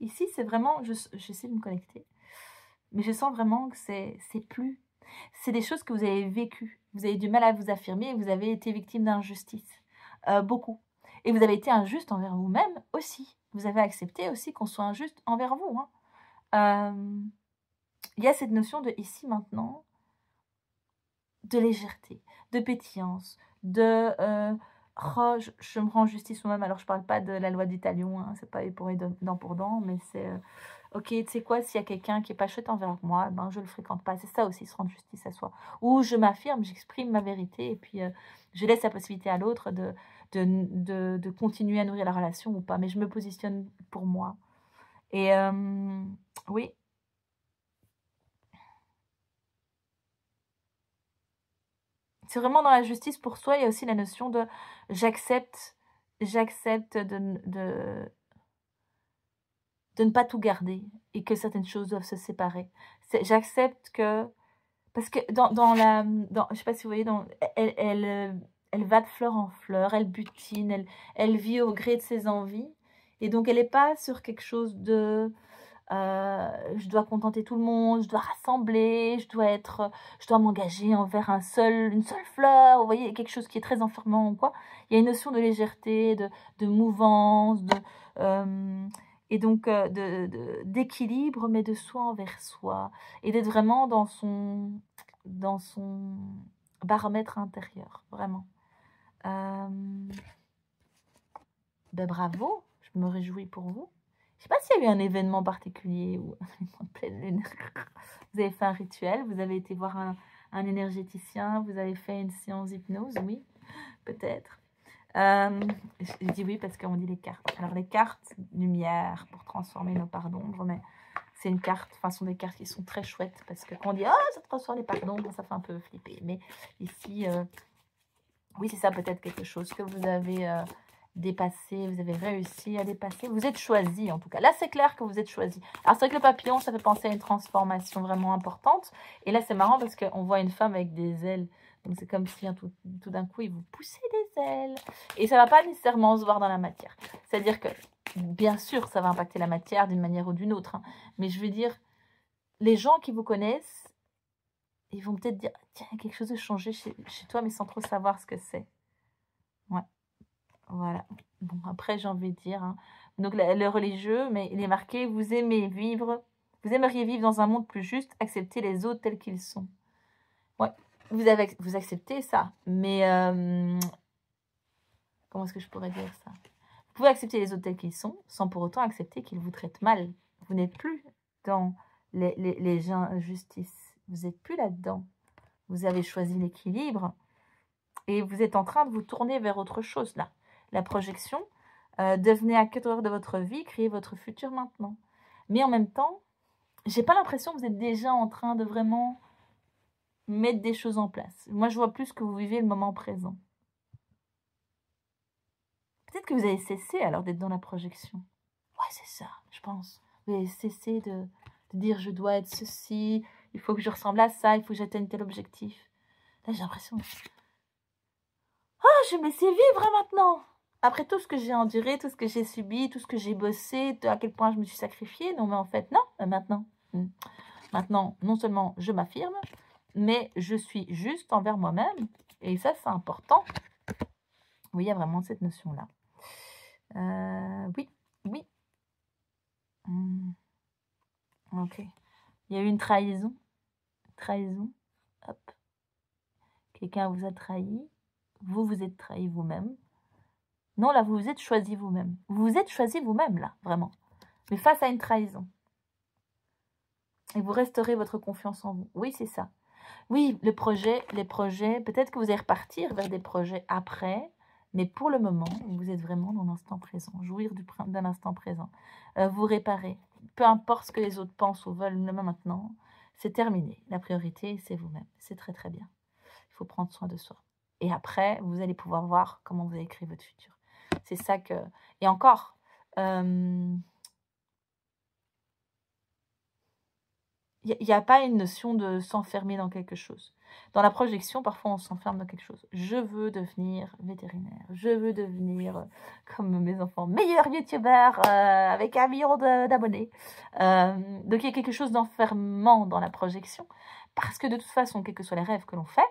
ici, c'est vraiment... J'essaie de me connecter. Mais je sens vraiment que c'est plus... C'est des choses que vous avez vécues. Vous avez du mal à vous affirmer et vous avez été victime d'injustice. Beaucoup. Et vous avez été injuste envers vous-même aussi. Vous avez accepté aussi qu'on soit injuste envers vous. Il y a cette notion de ici, maintenant, de légèreté, de pétillance, de oh, je me rends justice moi-même. Alors je parle pas de la loi du talion, hein, c'est pas pour dent pour dent, mais c'est ok, tu sais quoi, s'il y a quelqu'un qui est pas chouette envers moi, ben je le fréquente pas. C'est ça aussi, se rendre justice à soi. Ou je m'affirme, j'exprime ma vérité et puis je laisse la possibilité à l'autre de continuer à nourrir la relation ou pas. Mais je me positionne pour moi. Et oui. C'est vraiment dans la justice pour soi. Il y a aussi la notion de j'accepte de ne pas tout garder et que certaines choses doivent se séparer. J'accepte que... Parce que je sais pas si vous voyez, elle va de fleur en fleur, elle butine, elle vit au gré de ses envies. Et donc, elle n'est pas sur quelque chose de... je dois contenter tout le monde, je dois rassembler, je dois m'engager envers une seule fleur, vous voyez, quelque chose qui est très enfermant ou quoi. Il y a une notion de légèreté, de mouvance, et donc d'équilibre, mais de soi envers soi, et d'être vraiment dans son baromètre intérieur, vraiment. Ben bravo, je me réjouis pour vous. Je ne sais pas s'il y a eu un événement particulier ou un événement de pleine lune. Vous avez fait un rituel, vous avez été voir un énergéticien, vous avez fait une séance d'hypnose, oui, peut-être. Je dis oui parce qu'on dit les cartes. Alors les cartes lumière pour transformer nos parts d'ombre, mais c'est une carte, enfin ce sont des cartes qui sont très chouettes parce que quand on dit « Oh, ça transforme les parts d'ombre », ça fait un peu flipper. Mais ici, oui c'est ça peut-être quelque chose que vous avez... dépasser, vous avez réussi à dépasser, vous êtes choisi en tout cas. Là, c'est clair que vous êtes choisi. Alors, c'est vrai que le papillon, ça fait penser à une transformation vraiment importante. Et là, c'est marrant parce qu'on voit une femme avec des ailes. Donc, c'est comme si tout d'un coup, il vous poussait des universel. Et ça ne va pas nécessairement se voir dans la matière. C'est-à-dire que, bien sûr, ça va impacter la matière d'une manière ou d'une autre. Hein. Mais je veux dire, les gens qui vous connaissent, ils vont peut-être dire, tiens, quelque chose de changé chez toi, mais sans trop savoir ce que c'est. Ouais, voilà. Bon, après, j'ai envie de dire, hein. Donc, le religieux, mais il est marqué, vous aimeriez vivre dans un monde plus juste, accepter les autres tels qu'ils sont. Ouais, vous acceptez ça, mais comment est-ce que je pourrais dire ça? Vous pouvez accepter les autres tels qu'ils sont, sans pour autant accepter qu'ils vous traitent mal. Vous n'êtes plus dans les injustices. Vous n'êtes plus là-dedans. Vous avez choisi l'équilibre et vous êtes en train de vous tourner vers autre chose là. La projection, devenez acteur de votre vie, créez votre futur maintenant. Mais en même temps, j'ai pas l'impression que vous êtes déjà en train de vraiment mettre des choses en place. Moi, je vois plus que vous vivez le moment présent. Peut-être que vous avez cessé alors d'être dans la projection. Ouais, c'est ça, je pense. Vous avez cessé de dire je dois être ceci, il faut que je ressemble à ça, il faut que j'atteigne tel objectif. Là, j'ai l'impression... je vais me laisser vivre maintenant. Après tout ce que j'ai enduré, tout ce que j'ai subi, tout ce que j'ai bossé, à quel point je me suis sacrifiée. Non, mais en fait, non, maintenant. Maintenant, non seulement je m'affirme, mais je suis juste envers moi-même. Et ça, c'est important. Oui, il y a vraiment cette notion-là. Oui. Ok. Il y a eu une trahison. Hop. Quelqu'un vous a trahi. Vous vous êtes trahi vous-même. Non, là, vous vous êtes choisi vous-même. Vous vous êtes choisi vous-même, là, vraiment. Mais face à une trahison. Et vous restaurez votre confiance en vous. Oui, c'est ça. Oui, les projets, peut-être que vous allez repartir vers des projets après, mais pour le moment, vous êtes vraiment dans l'instant présent. Jouir d'un instant présent. Vous réparez. Peu importe ce que les autres pensent ou veulent maintenant, c'est terminé. La priorité, c'est vous-même. C'est très, très bien. Il faut prendre soin de soi. Et après, vous allez pouvoir voir comment vous allez créer votre futur. C'est ça que... Et encore, il n'y a pas une notion de s'enfermer dans quelque chose. Dans la projection, parfois, on s'enferme dans quelque chose. Je veux devenir vétérinaire. Je veux devenir, comme mes enfants, meilleur youtubeur avec 1 million d'abonnés. Donc, il y a quelque chose d'enfermement dans la projection. Parce que de toute façon, quels que soient les rêves que l'on fait,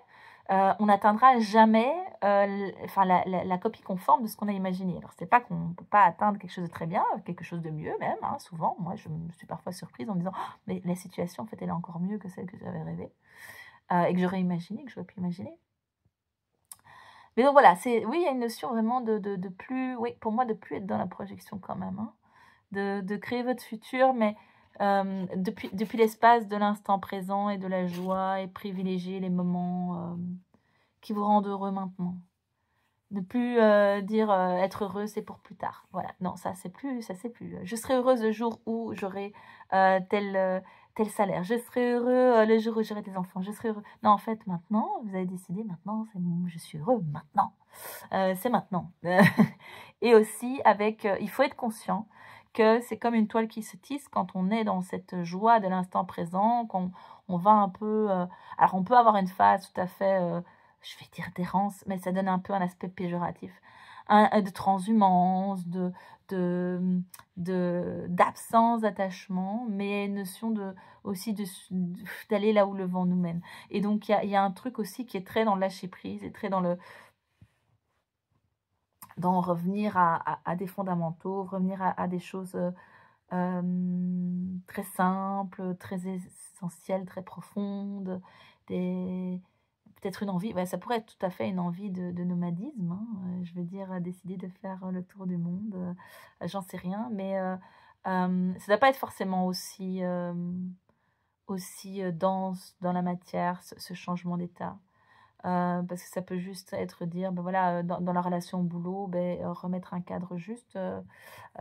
on n'atteindra jamais la copie conforme de ce qu'on a imaginé. Alors, c'est pas qu'on ne peut pas atteindre quelque chose de très bien, quelque chose de mieux même, hein, souvent. Moi, je me suis parfois surprise en me disant oh, mais la situation, en fait, elle est encore mieux que celle que j'avais rêvée et que j'aurais imaginé, que j'aurais pu imaginer. Mais donc, voilà, oui, il y a une notion vraiment de plus, oui, pour moi, de plus être dans la projection quand même, hein, de créer votre futur, mais depuis l'espace de l'instant présent et de la joie et privilégier les moments qui vous rendent heureux maintenant. Ne plus dire être heureux, c'est pour plus tard. Voilà, non, ça c'est plus. Je serai heureuse le jour où j'aurai tel salaire. Je serai heureux le jour où j'aurai des enfants. Je serai heureux. Non, en fait, maintenant, vous avez décidé, maintenant, je suis heureux maintenant. C'est maintenant. Et aussi, il faut être conscient que c'est comme une toile qui se tisse quand on est dans cette joie de l'instant présent, qu'on va un peu... alors, on peut avoir une phase tout à fait... je vais dire d'errance, mais ça donne un peu un aspect péjoratif, de transhumance, d'absence d'attachement, mais une notion aussi d'aller là où le vent nous mène. Et donc, il y a un truc aussi qui est très dans le lâcher-prise et très dans revenir à des fondamentaux, revenir à des choses très simples, très essentielles, très profondes, peut-être une envie, ça pourrait être tout à fait une envie de nomadisme, hein, je veux dire, décider de faire le tour du monde, j'en sais rien, mais ça ne doit pas être forcément aussi dense dans la matière, ce changement d'état. Parce que ça peut juste être dire, ben voilà, dans la relation au boulot, remettre un cadre juste,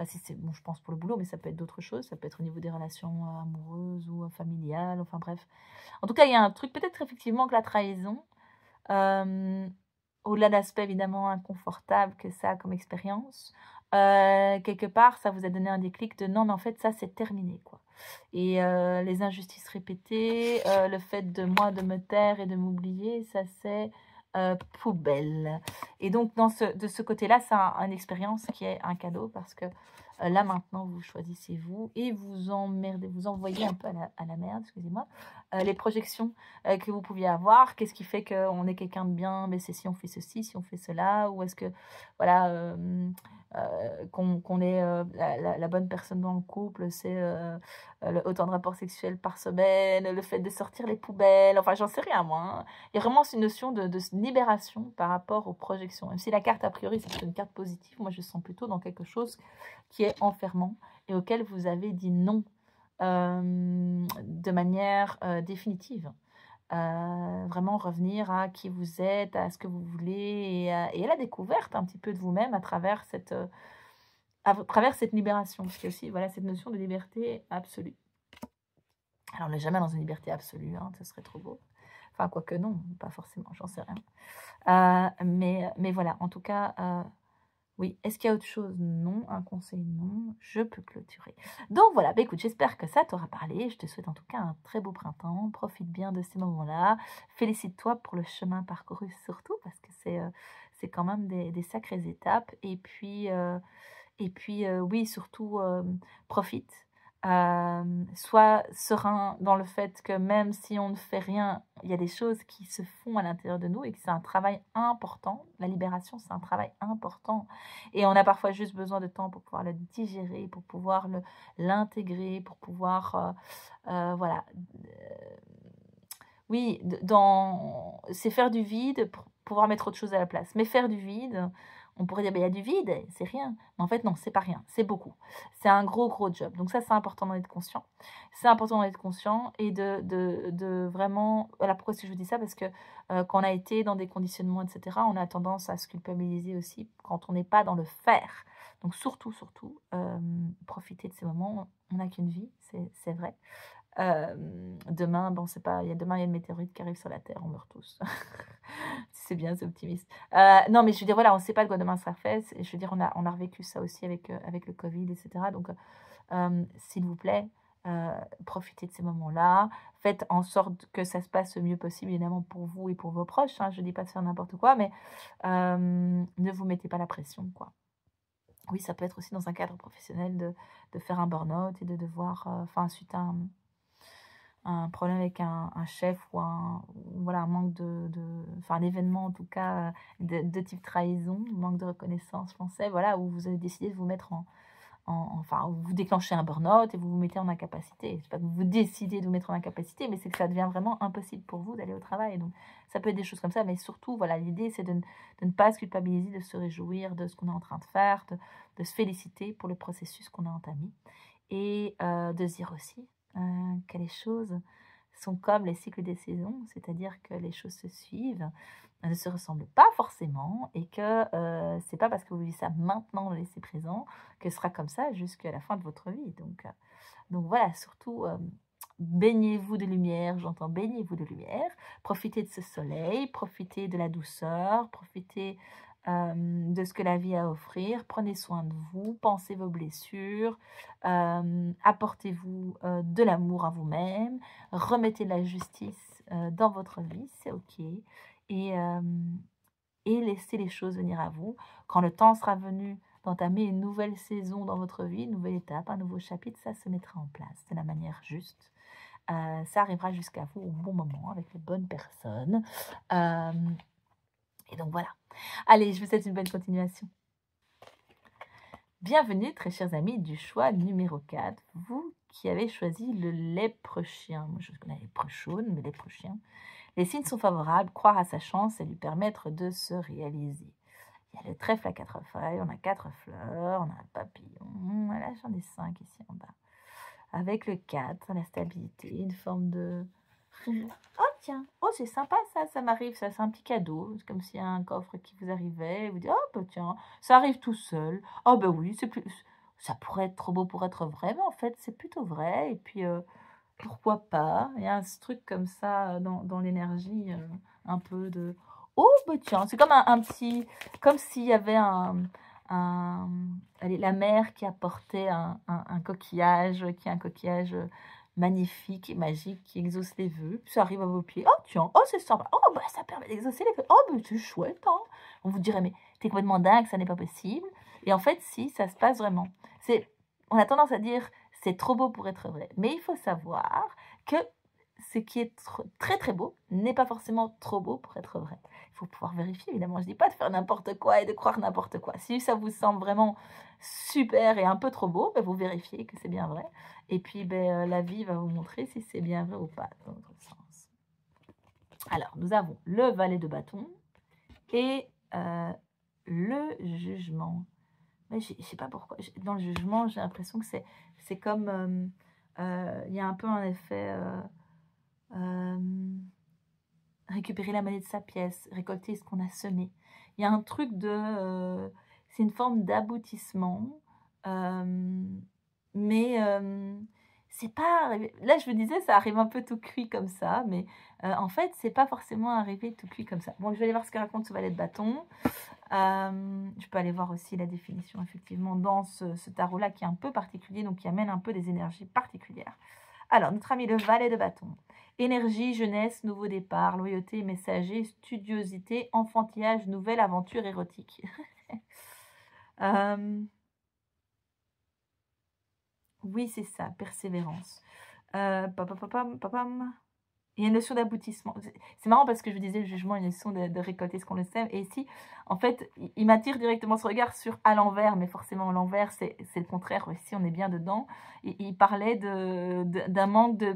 si c'est, bon, je pense pour le boulot, mais ça peut être d'autres choses, ça peut être au niveau des relations amoureuses ou familiales, enfin bref. En tout cas, il y a un truc, peut-être effectivement que la trahison, au-delà de l'aspect évidemment inconfortable que ça a comme expérience, quelque part, ça vous a donné un déclic de non, mais en fait, ça, c'est terminé, quoi. Et les injustices répétées, le fait de moi de me taire et de m'oublier, ça, c'est poubelle. Et donc, de ce côté-là, c'est une expérience qui est un cadeau parce que là, maintenant, vous choisissez vous et vous emmerdez, vous envoyez un peu à la merde, excusez-moi, les projections que vous pouviez avoir. Qu'est-ce qui fait qu'on est quelqu'un de bien? Mais c'est si on fait ceci, si on fait cela, ou est-ce que, voilà, qu'on est la bonne personne dans le couple, c'est autant de rapports sexuels par semaine, le fait de sortir les poubelles, enfin, j'en sais rien, moi. Hein. Il y a vraiment une notion de libération par rapport aux projections. Même si la carte, a priori, c'est une carte positive, moi, je sens plutôt dans quelque chose qui est enfermant et auquel vous avez dit non de manière définitive. Vraiment revenir à qui vous êtes, à ce que vous voulez et à la découverte un petit peu de vous-même à travers cette libération. Parce qu'il y a aussi voilà, cette notion de liberté absolue. Alors, on n'est jamais dans une liberté absolue, hein, ce serait trop beau. Enfin, quoique non, pas forcément, j'en sais rien. Mais voilà, en tout cas, oui. Est-ce qu'il y a autre chose? Non. Un conseil? Non. Je peux clôturer. Donc voilà, bah, écoute, j'espère que ça t'aura parlé. Je te souhaite en tout cas un très beau printemps. Profite bien de ces moments-là. Félicite-toi pour le chemin parcouru surtout, parce que c'est quand même des sacrées étapes. Et puis, oui, surtout, profite. Sois serein dans le fait que même si on ne fait rien, il y a des choses qui se font à l'intérieur de nous et que c'est un travail important. La libération, c'est un travail important. Et on a parfois juste besoin de temps pour pouvoir le digérer, pour pouvoir l'intégrer, pour pouvoir, voilà. Oui, c'est faire du vide pour pouvoir mettre autre chose à la place. Mais faire du vide, on pourrait dire, il y a du vide, c'est rien. Mais en fait, non, c'est pas rien, c'est beaucoup. C'est un gros, gros job. Donc ça, c'est important d'en être conscient. C'est important d'en être conscient et de vraiment... Voilà, pourquoi est-ce que je vous dis ça? Parce que quand on a été dans des conditionnements, etc., on a tendance à se culpabiliser aussi quand on n'est pas dans le faire. Donc surtout, surtout, profitez de ces moments. On n'a qu'une vie, c'est vrai. Demain, bon, c'est pas, demain, il y a une météorite qui arrive sur la Terre, on meurt tous. C'est bien, c'est optimiste. Non, mais je veux dire, voilà, on ne sait pas de quoi demain sera fait. Je veux dire, on a revécu ça aussi avec le Covid, etc. Donc, s'il vous plaît, profitez de ces moments-là. Faites en sorte que ça se passe le mieux possible, évidemment, pour vous et pour vos proches. Hein. Je ne dis pas de faire n'importe quoi, mais ne vous mettez pas la pression, quoi. Oui, ça peut être aussi dans un cadre professionnel de faire un burn-out et de devoir, suite à un problème avec un chef ou voilà, un manque un événement en tout cas de type trahison, manque de reconnaissance français, voilà, où vous avez décidé de vous mettre enfin, vous déclenchez un burn-out et vous vous mettez en incapacité. C'est pas que vous décidez de vous mettre en incapacité, mais c'est que ça devient vraiment impossible pour vous d'aller au travail. Donc, ça peut être des choses comme ça, mais surtout, voilà, l'idée, c'est de ne pas se culpabiliser, de se réjouir de ce qu'on est en train de faire, de se féliciter pour le processus qu'on a entamé et de se dire aussi que les choses sont comme les cycles des saisons, c'est-à-dire que les choses se suivent, ne se ressemblent pas forcément et que c'est pas parce que vous vivez ça maintenant, le laisser présent, que ce sera comme ça jusqu'à la fin de votre vie. Donc voilà, surtout baignez-vous de lumière, j'entends baignez-vous de lumière, profitez de ce soleil, profitez de la douceur, profitez de ce que la vie a à offrir, prenez soin de vous, pensez vos blessures, apportez-vous de l'amour à vous-même, remettez de la justice dans votre vie, c'est ok, et laissez les choses venir à vous. Quand le temps sera venu d'entamer une nouvelle saison dans votre vie, une nouvelle étape, un nouveau chapitre, ça se mettra en place de la manière juste. Ça arrivera jusqu'à vous au bon moment, avec les bonnes personnes. Et donc voilà. Allez, je vous souhaite une bonne continuation. Bienvenue, très chers amis du choix numéro 4. Vous qui avez choisi le léprechien. Moi, je connais léprechaune, mais léprechien. Les signes sont favorables, croire à sa chance et lui permettre de se réaliser. Il y a le trèfle à 4 feuilles, on a 4 fleurs, on a un papillon. Voilà, j'en ai 5 ici en bas. Avec le 4, la stabilité, une forme de... Oh tiens, oh c'est sympa ça m'arrive, ça c'est un petit cadeau, c'est comme s'il y a un coffre qui vous arrivait, et vous dites, oh bah tiens, ça arrive tout seul, oh bah oui, ça pourrait être trop beau pour être vrai, mais en fait c'est plutôt vrai, et puis pourquoi pas, il y a ce truc comme ça dans l'énergie, un peu de, oh bah tiens, c'est comme un petit, comme s'il y avait allez, la mer qui apportait un coquillage, qui est un coquillage magnifique et magique qui exauce les vœux. Puis ça arrive à vos pieds. Oh tiens, oh c'est sympa. Oh bah ça permet d'exaucer les vœux. Oh bah c'est chouette. Hein. On vous dirait mais t'es complètement dingue, ça n'est pas possible. Et en fait si, ça se passe vraiment. On a tendance à dire c'est trop beau pour être vrai. Mais il faut savoir que ce qui est très très beau n'est pas forcément trop beau pour être vrai. Il faut pouvoir vérifier, évidemment. Je ne dis pas de faire n'importe quoi et de croire n'importe quoi. Si ça vous semble vraiment super et un peu trop beau, ben vous vérifiez que c'est bien vrai. Et puis, la vie va vous montrer si c'est bien vrai ou pas, dans votre sens. Alors, nous avons le valet de bâton et le jugement. Mais je ne sais pas pourquoi. Dans le jugement, j'ai l'impression que c'est comme... il y a un peu un effet... récupérer la monnaie de sa pièce, récolter ce qu'on a semé. Il y a un truc de... c'est une forme d'aboutissement, mais c'est pas arrivé... Là, je me disais, ça arrive un peu tout cuit comme ça, mais en fait, c'est pas forcément arrivé tout cuit comme ça. Bon, je vais aller voir ce que raconte ce valet de bâton. Je peux aller voir aussi la définition, effectivement, dans ce tarot-là, qui est un peu particulier, donc qui amène un peu des énergies particulières. Alors, notre ami le valet de bâton. Énergie, jeunesse, nouveau départ, loyauté, messager, studiosité, enfantillage, nouvelle aventure érotique. Oui, c'est ça, persévérance. Papam. Il y a une notion d'aboutissement. C'est marrant parce que je vous disais, le jugement, une notion de récolter ce qu'on le sème. Et ici, en fait, il m'attire directement ce regard sur à l'envers, mais forcément, à l'envers, c'est le contraire. Ici, on est bien dedans. Il parlait d'un manque de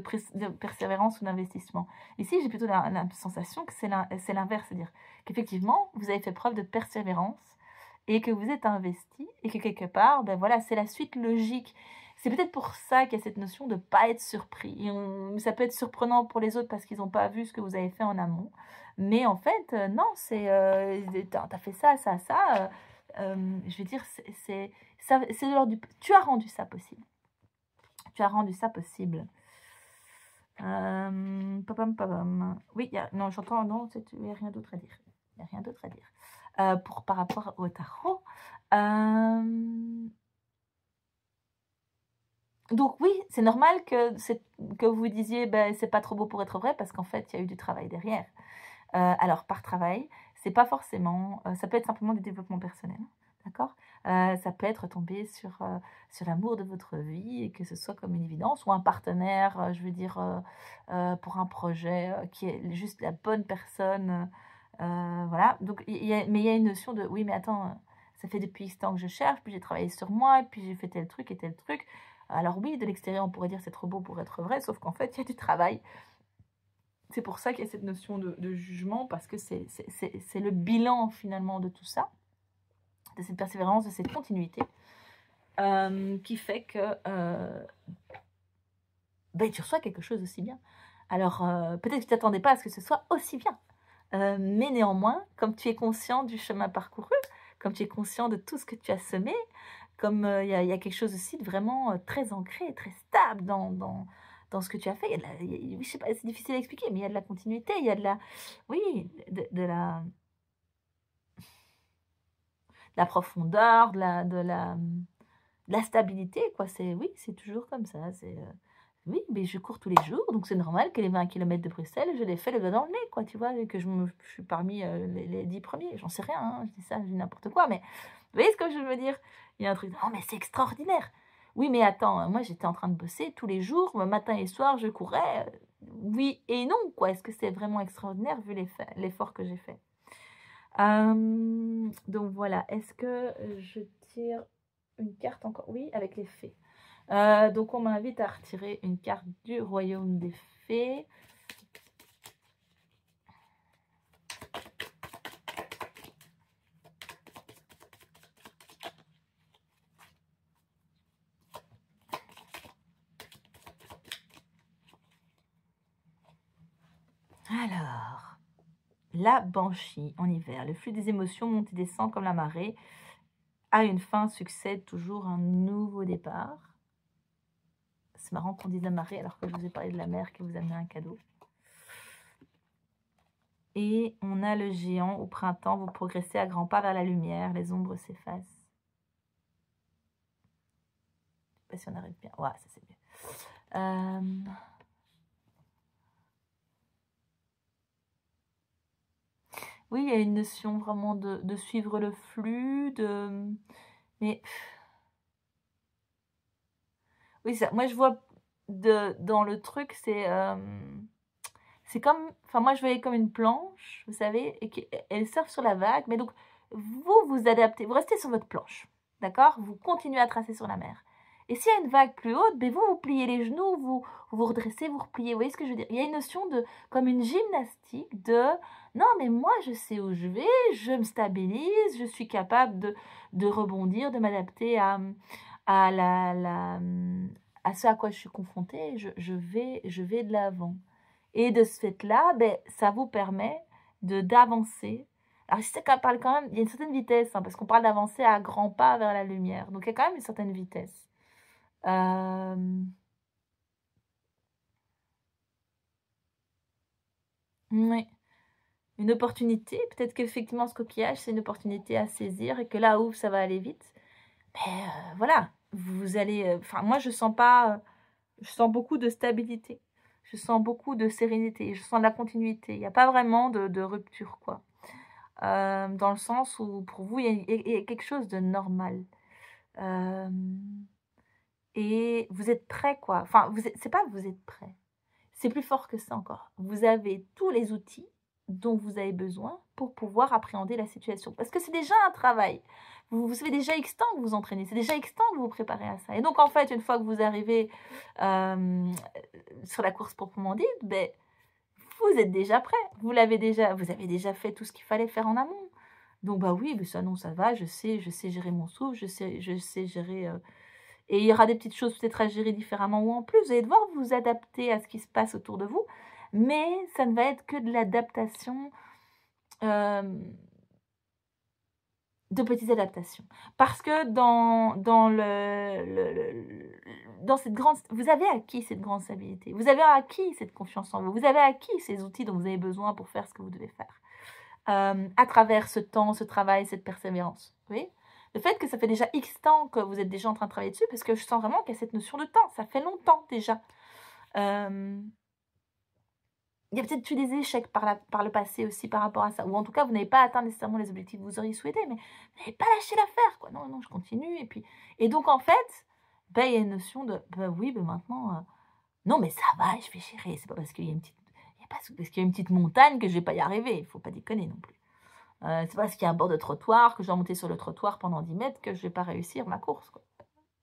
persévérance ou d'investissement. Ici, j'ai plutôt la sensation que c'est l'inverse. C'est-à-dire qu'effectivement, vous avez fait preuve de persévérance et que vous êtes investi et que quelque part, ben voilà, c'est la suite logique. C'est peut-être pour ça qu'il y a cette notion de ne pas être surpris. Ça peut être surprenant pour les autres parce qu'ils n'ont pas vu ce que vous avez fait en amont. Mais en fait, non, c'est t'as fait ça. Je veux dire, c'est de l'ordre du... Tu as rendu ça possible. Tu as rendu ça possible. Oui, non, j'entends, non, il n'y a rien d'autre à dire. Il n'y a rien d'autre à dire. Par rapport au tarot... Donc oui, c'est normal que vous disiez ben, c'est pas trop beau pour être vrai parce qu'en fait, il y a eu du travail derrière. Alors, par travail, c'est pas forcément... ça peut être simplement du développement personnel, d'accord. Ça peut être tombé sur l'amour de votre vie et que ce soit comme une évidence ou un partenaire, je veux dire, pour un projet qui est juste la bonne personne. Voilà, donc, mais il y a une notion de... Oui, mais attends, ça fait depuis X temps que je cherche, puis j'ai travaillé sur moi, et puis j'ai fait tel truc et tel truc. Alors oui, de l'extérieur, on pourrait dire c'est trop beau pour être vrai, sauf qu'en fait, il y a du travail. C'est pour ça qu'il y a cette notion de jugement, parce que c'est le bilan finalement de tout ça, de cette persévérance, de cette continuité, qui fait que tu reçois quelque chose aussi bien. Alors, peut-être que tu ne t'attendais pas à ce que ce soit aussi bien. Mais néanmoins, comme tu es conscient du chemin parcouru, comme tu es conscient de tout ce que tu as semé, comme il y a quelque chose aussi de vraiment très ancré, très stable dans ce que tu as fait. Je sais pas, c'est difficile à expliquer, mais il y a de la continuité, il y a de la... Oui, de la profondeur, de la stabilité, quoi. Oui, c'est toujours comme ça. Oui, mais je cours tous les jours, donc c'est normal que les 20 km de Bruxelles, je les fais le doigt dans le nez, quoi, tu vois, et que je suis parmi les 10 premiers. J'en sais rien, hein, je dis ça, je dis n'importe quoi, mais vous voyez ce que je veux dire? Il y a un truc, oh, mais c'est extraordinaire. Oui, mais attends, moi j'étais en train de bosser tous les jours, matin et soir, je courais. Oui et non, quoi. Est-ce que c'est vraiment extraordinaire vu l'effort que j'ai fait? Donc voilà, est-ce que je tire une carte encore? Oui, avec les fées. Donc on m'invite à retirer une carte du royaume des fées. Alors, la banshee en hiver. Le flux des émotions monte et descend comme la marée. À une fin succède toujours un nouveau départ. C'est marrant qu'on dise la marée alors que je vous ai parlé de la mer qui vous amenait un cadeau. Et on a le géant. Au printemps, vous progressez à grands pas vers la lumière. Les ombres s'effacent. Je ne sais pas si on arrive bien. Ouais, ça c'est bien. Euh, oui, il y a une notion vraiment de suivre le flux, mais oui, ça, moi je vois dans le truc, c'est comme, enfin moi je voyais comme une planche, vous savez, et qu'elle surfe sur la vague, mais donc vous adaptez, vous restez sur votre planche, d'accord? Vous continuez à tracer sur la mer. Et s'il y a une vague plus haute, ben vous pliez les genoux, vous redressez, vous repliez, vous voyez ce que je veux dire? Il y a une notion de, comme une gymnastique de, non mais moi je sais où je vais, je me stabilise, je suis capable de rebondir, de m'adapter à à ce à quoi je suis confrontée, je vais de l'avant. Et de ce fait-là, ben, ça vous permet d'avancer. Alors, si ça parle quand même, il y a une certaine vitesse, hein, parce qu'on parle d'avancer à grands pas vers la lumière. Donc, il y a quand même une certaine vitesse. Euh, oui. Une opportunité. Peut-être qu'effectivement, ce coquillage, c'est une opportunité à saisir et que là où ça va aller vite, ben, voilà, vous allez. Enfin, moi, je sens pas. Je sens beaucoup de stabilité. Je sens beaucoup de sérénité. Je sens de la continuité. Il n'y a pas vraiment de rupture, quoi. Dans le sens où pour vous, il y a quelque chose de normal. Euh, et vous êtes prêt, quoi. Enfin, c'est pas que vous êtes prêt. C'est plus fort que ça encore. Vous avez tous les outils dont vous avez besoin pour pouvoir appréhender la situation. Parce que c'est déjà un travail. Vous savez déjà X temps que vous entraînez. C'est déjà X temps que vous vous préparez à ça. Et donc, en fait, une fois que vous arrivez sur la course proprement dite, ben, vous êtes déjà prêt. Vous avez déjà fait tout ce qu'il fallait faire en amont. Donc bah oui, mais ça non, ça va, je sais gérer mon souffle, je sais gérer et il y aura des petites choses peut-être à gérer différemment ou en plus. Vous allez devoir vous adapter à ce qui se passe autour de vous, mais ça ne va être que de l'adaptation, euh, de petites adaptations. Parce que dans cette grande, vous avez acquis cette grande stabilité, vous avez acquis cette confiance en vous, vous avez acquis ces outils dont vous avez besoin pour faire ce que vous devez faire. À travers ce temps, ce travail, cette persévérance. Vous voyez? Le fait que ça fait déjà X temps que vous êtes déjà en train de travailler dessus, parce que je sens vraiment qu'il y a cette notion de temps. Ça fait longtemps déjà. Euh, il y a peut-être eu des échecs par le passé aussi par rapport à ça. Ou en tout cas, vous n'avez pas atteint nécessairement les objectifs que vous auriez souhaité, mais vous n'avez pas lâché l'affaire, quoi. Non, non, je continue. Et donc, en fait, ben, il y a une notion de, ben oui, ben maintenant, non, mais ça va, je vais gérer. C'est pas parce qu'il y a une petite, il y a pas parce qu'il y a une petite montagne que je vais pas y arriver. Il faut pas déconner non plus. C'est parce qu'il y a un bord de trottoir, que je dois monter sur le trottoir pendant 10 mètres, que je vais pas réussir ma course, quoi.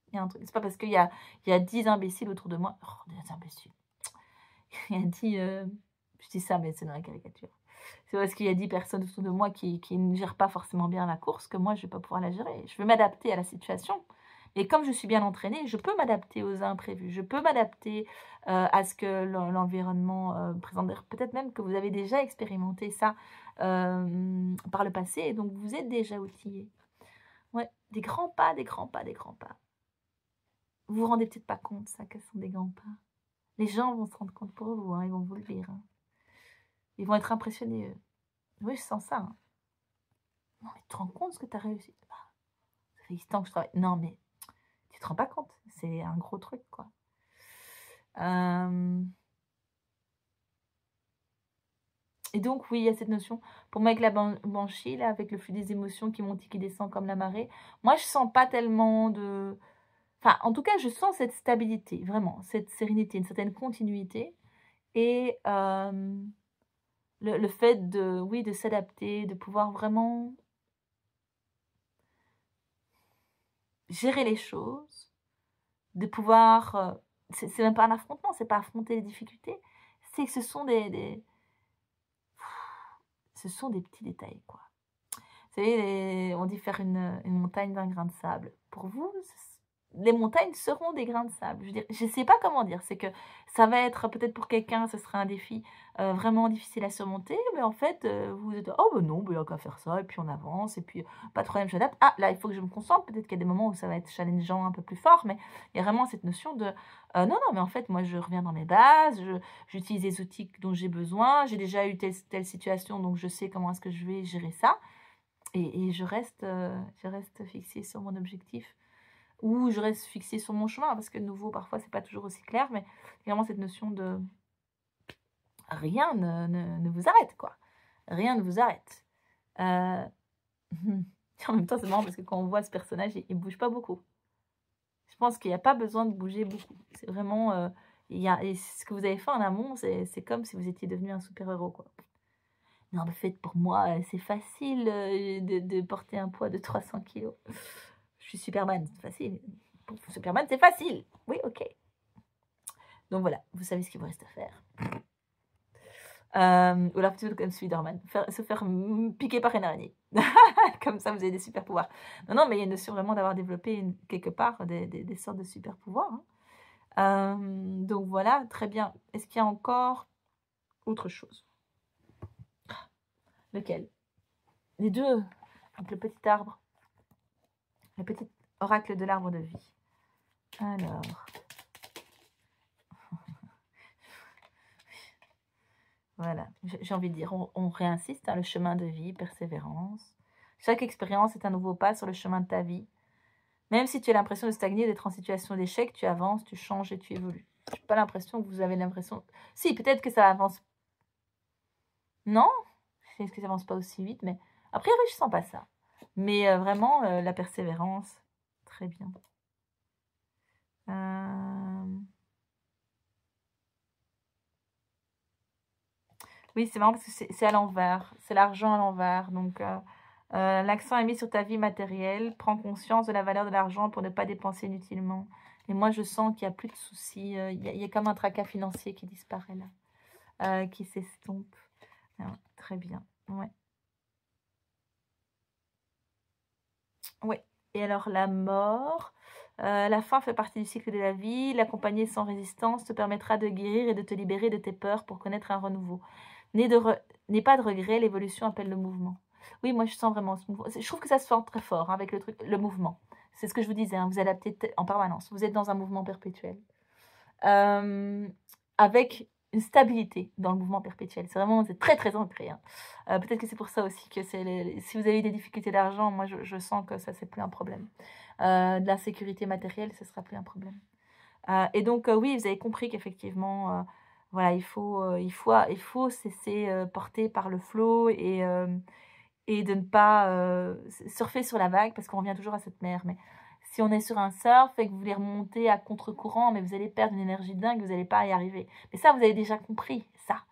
Il y a un truc. C'est pas parce il y a 10 imbéciles autour de moi. Oh, des imbéciles. Il y a 10. Je dis ça, mais c'est dans la caricature. C'est parce qu'il y a 10 personnes autour de moi qui ne gèrent pas forcément bien la course que moi, je vais pas pouvoir la gérer. Je vais m'adapter à la situation. Et comme je suis bien entraînée, je peux m'adapter aux imprévus. Je peux m'adapter à ce que l'environnement présente. Peut-être même que vous avez déjà expérimenté ça par le passé. Et donc, vous êtes déjà outillé. Ouais, des grands pas, des grands pas, des grands pas. Vous vous rendez peut-être pas compte, ça, que ce sont des grands pas. Les gens vont se rendre compte pour vous, hein, ils vont vous le dire. Hein. Ils vont être impressionnés. Oui, je sens ça. Hein. Non, mais tu te rends compte ce que tu as réussi? Ah, ça fait X temps que je travaille. Non, mais tu te rends pas compte. C'est un gros truc, quoi. Et donc, oui, il y a cette notion. Pour moi, avec la banshee, là, avec le flux des émotions qui monte et qui descend comme la marée, moi, je sens pas tellement de... Enfin, en tout cas, je sens cette stabilité, vraiment, cette sérénité, une certaine continuité. Et le fait de, oui, de s'adapter, de pouvoir vraiment gérer les choses, de pouvoir... c'est même pas un affrontement, c'est pas affronter les difficultés, c'est que ce sont ce sont des petits détails, quoi. Vous savez, on dit faire une montagne d'un grain de sable. Pour vous, les montagnes seront des grains de sable. Je ne sais pas comment dire. C'est que ça va être, peut-être pour quelqu'un, ce sera un défi vraiment difficile à surmonter. Mais en fait, vous êtes, oh ben non, il n'y a qu'à faire ça. Et puis on avance. Et puis, pas de problème, j'adapte. Ah, là, il faut que je me concentre. Peut-être qu'il y a des moments où ça va être challengeant un peu plus fort. Mais il y a vraiment cette notion de, non, non, mais en fait, moi, je reviens dans mes bases. J'utilise les outils dont j'ai besoin. J'ai déjà eu telle situation, donc je sais comment est-ce que je vais gérer ça. Et je reste fixée sur mon objectif ou je reste fixée sur mon chemin, parce que de nouveau, parfois, c'est pas toujours aussi clair, mais vraiment cette notion de rien ne vous arrête, quoi. Rien ne vous arrête. En même temps, c'est marrant parce que quand on voit ce personnage, il bouge pas beaucoup. Je pense qu'il n'y a pas besoin de bouger beaucoup. C'est vraiment... et ce que vous avez fait en amont, c'est comme si vous étiez devenu un super-héros, quoi. Non, mais faites pour moi, c'est facile de porter un poids de 300 kilos. Je suis Superman, c'est facile. Pour Superman, c'est facile. Oui, ok. Donc voilà, vous savez ce qu'il vous reste à faire. Ou alors plutôt comme Spider-Man, se faire piquer par une araignée. Comme ça, vous avez des super pouvoirs. Non, non, mais il y a une notion vraiment d'avoir développé quelque part des sortes de super pouvoirs. Hein. Donc voilà, très bien. Est-ce qu'il y a encore autre chose? Lequel? Les deux. Donc le petit arbre. Le petit oracle de l'arbre de vie. Alors. Voilà, j'ai envie de dire, on réinsiste, hein, le chemin de vie, persévérance. Chaque expérience est un nouveau pas sur le chemin de ta vie. Même si tu as l'impression de stagner, d'être en situation d'échec, tu avances, tu changes et tu évolues. Je n'ai pas l'impression que vous avez l'impression... Si, peut-être que ça avance... Non? Est-ce que ça avance pas aussi vite? Mais a priori, je sens pas ça. Mais vraiment, la persévérance, très bien. Oui, c'est marrant parce que c'est à l'envers. C'est l'argent à l'envers. Donc, l'accent est mis sur ta vie matérielle. Prends conscience de la valeur de l'argent pour ne pas dépenser inutilement. Et moi, je sens qu'il n'y a plus de soucis. Il y a comme un tracas financier qui disparaît là, qui s'estompe. Ah, très bien. Ouais. Ouais. Et alors, la mort. La fin fait partie du cycle de la vie. L'accompagner sans résistance te permettra de guérir et de te libérer de tes peurs pour connaître un renouveau. N'aie pas de regret, l'évolution appelle le mouvement. Oui, moi je sens vraiment ce mouvement. Je trouve que ça se sent très fort hein, avec le mouvement. C'est ce que je vous disais, hein, vous adaptez en permanence. Vous êtes dans un mouvement perpétuel. Avec une stabilité dans le mouvement perpétuel. C'est très très ancré. Hein. Peut-être que c'est pour ça aussi que si vous avez eu des difficultés d'argent, moi je sens que ça c'est plus un problème. De la sécurité matérielle, ce sera plus un problème. Et donc oui, vous avez compris qu'effectivement, voilà, il faut se laisser porter par le flot et de ne pas surfer sur la vague parce qu'on revient toujours à cette mer. Mais si on est sur un surf et que vous voulez remonter à contre-courant, mais vous allez perdre une énergie dingue, vous n'allez pas y arriver. Mais ça, vous avez déjà compris ça.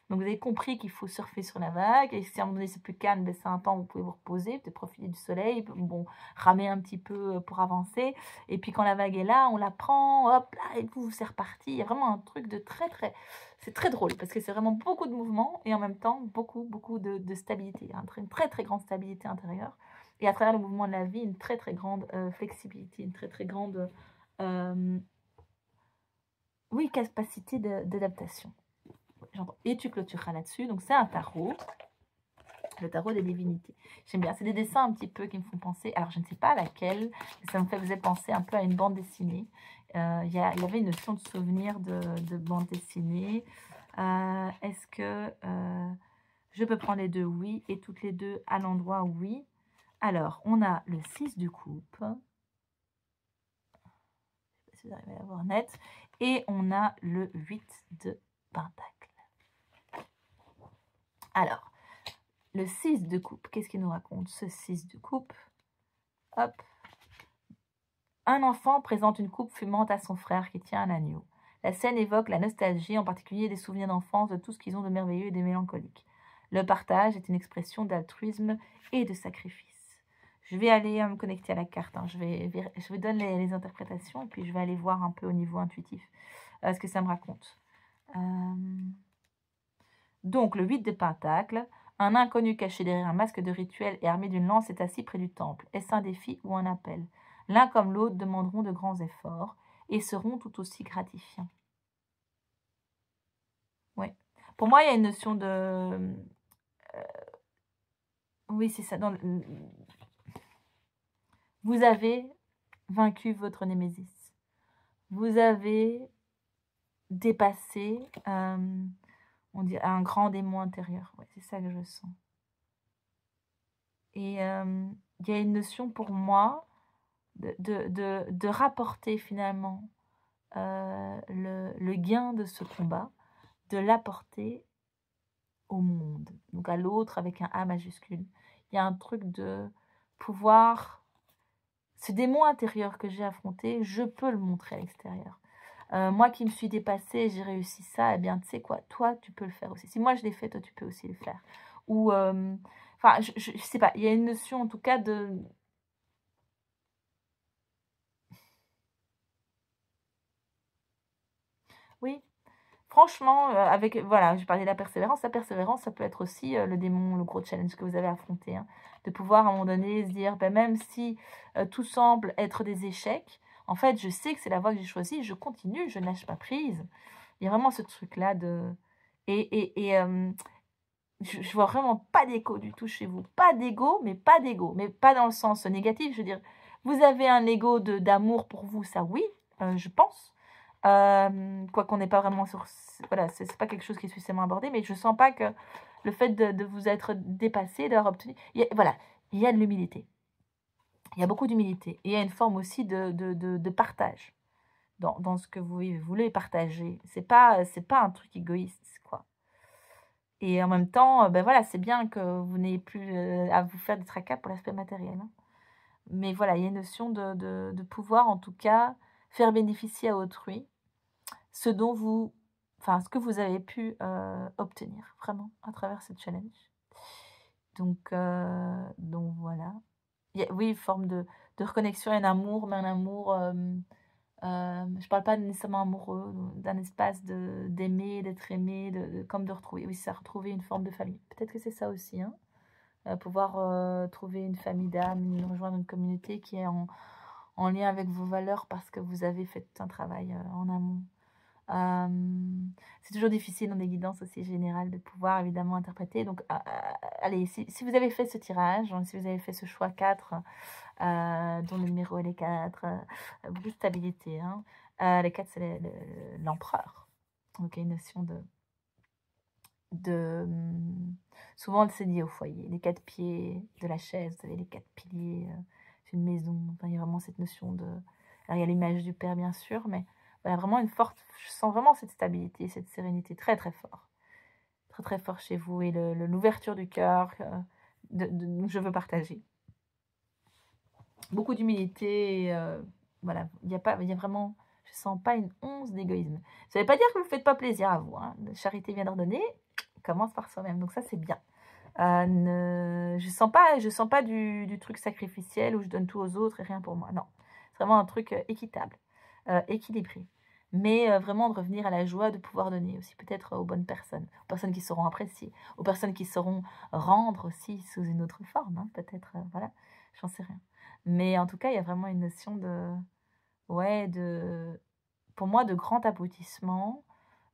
Donc vous avez compris qu'il faut surfer sur la vague. Et si à un moment donné c'est plus calme, ben, c'est un temps où vous pouvez vous reposer, peut-être profiter du soleil, bon, ramer un petit peu pour avancer. Et puis quand la vague est là, on la prend, hop là, et vous c'est reparti. Il y a vraiment un truc de très... C'est très drôle parce que c'est vraiment beaucoup de mouvement et en même temps beaucoup de stabilité. Une très très grande stabilité intérieure. Et à travers le mouvement de la vie, une très très grande flexibilité, une très très grande oui, capacité d'adaptation. Et tu clôtureras là-dessus. Donc c'est un tarot. Le tarot des divinités. J'aime bien. C'est des dessins un petit peu qui me font penser. Alors je ne sais pas laquelle, mais ça me faisait penser un peu à une bande dessinée. Il y avait une notion de souvenir de bande dessinée. Est-ce que je peux prendre les deux? Oui. Et toutes les deux à l'endroit? Oui. Alors, on a le 6 de coupe. Je ne sais pas si vous arrivez à la voir net. Et on a le 8 de pentacle. Alors, le 6 de coupe, qu'est-ce qu'il nous raconte ce 6 de coupe? Hop. Un enfant présente une coupe fumante à son frère qui tient un agneau. La scène évoque la nostalgie, en particulier des souvenirs d'enfance, de tout ce qu'ils ont de merveilleux et de mélancolique. Le partage est une expression d'altruisme et de sacrifice. Je vais aller me connecter à la carte. Hein. Je vous donne les interprétations, puis je vais aller voir un peu au niveau intuitif ce que ça me raconte. Donc, le 8 de Pentacle, un inconnu caché derrière un masque de rituel et armé d'une lance est assis près du temple. Est-ce un défi ou un appel? L'un comme l'autre demanderont de grands efforts et seront tout aussi gratifiants. Oui. Pour moi, il y a une notion de... oui, c'est ça. Vous avez vaincu votre némésis. Vous avez dépassé on dirait un grand démon intérieur. Ouais, c'est ça que je sens. Et il y a une notion pour moi de rapporter finalement le gain de ce combat, de l'apporter au monde, donc à l'autre avec un A majuscule. Il y a un truc de pouvoir, ce démon intérieur que j'ai affronté, je peux le montrer à l'extérieur. Moi qui me suis dépassée, j'ai réussi ça, eh bien tu sais quoi, toi tu peux le faire aussi. Si moi je l'ai fait, toi tu peux aussi le faire. Ou, enfin, je sais pas, il y a une notion en tout cas de... Oui, franchement, avec, voilà, je parlais de la persévérance. La persévérance, ça peut être aussi le démon, le gros challenge que vous avez affronté. Hein, de pouvoir à un moment donné se dire, ben, même si tout semble être des échecs, en fait, je sais que c'est la voie que j'ai choisie, je continue, je ne lâche pas prise. Il y a vraiment ce truc-là de... Et je vois vraiment pas d'égo du tout chez vous. Pas d'égo, mais pas d'égo. Mais pas dans le sens négatif. Je veux dire, vous avez un ego d'amour pour vous, ça oui, je pense. Quoi qu'on n'ait pas vraiment sur... Voilà, c'est pas quelque chose qui est suffisamment abordé, mais je sens pas que le fait de vous être dépassé, d'avoir obtenu... Voilà, il y a de l'humilité. Il y a beaucoup d'humilité. Et il y a une forme aussi de partage dans ce que vous voulez partager. C'est pas un truc égoïste, quoi. Et en même temps, ben voilà, c'est bien que vous n'ayez plus à vous faire des tracas pour l'aspect matériel. Hein. Mais voilà, il y a une notion de pouvoir, en tout cas, faire bénéficier à autrui ce dont vous, enfin, ce que vous avez pu obtenir, vraiment, à travers ce challenge. Donc voilà. Il y a, oui, une forme de reconnexion et un amour, mais un amour... je parle pas nécessairement amoureux, d'un espace d'aimer, d'être aimé, comme de retrouver, oui, ça, retrouver une forme de famille. Peut-être que c'est ça aussi, hein, pouvoir trouver une famille d'âme, rejoindre une communauté qui est en lien avec vos valeurs parce que vous avez fait un travail en amont. C'est toujours difficile dans des guidances aussi générales de pouvoir évidemment interpréter. Donc, allez, si vous avez fait ce tirage, si vous avez fait ce choix 4, dont le numéro est les 4, beaucoup de stabilité. Hein. Les 4, c'est l'empereur. Donc, il y a une notion souvent, c'est lié au foyer. Les 4 pieds de la chaise, vous avez les 4 piliers d'une maison. Enfin, il y a vraiment cette notion de... Alors, il y a l'image du père, bien sûr, mais voilà, vraiment une forte... Je sens vraiment cette stabilité, cette sérénité très, très fort. Très, très fort chez vous. Et l'ouverture du cœur je veux partager. Beaucoup d'humilité. Voilà, il y a vraiment... Je sens pas une once d'égoïsme. Ça ne veut pas dire que vous ne faites pas plaisir à vous. Hein. La charité bien ordonnée commence par soi-même. Donc ça, c'est bien. Je sens pas du truc sacrificiel où je donne tout aux autres et rien pour moi. Non, c'est vraiment un truc équitable, équilibré. Mais vraiment de revenir à la joie de pouvoir donner aussi, peut-être aux bonnes personnes, aux personnes qui sauront apprécier, aux personnes qui sauront rendre aussi sous une autre forme, hein, peut-être, voilà, j'en sais rien. Mais en tout cas, il y a vraiment une notion ouais, pour moi, de grand aboutissement,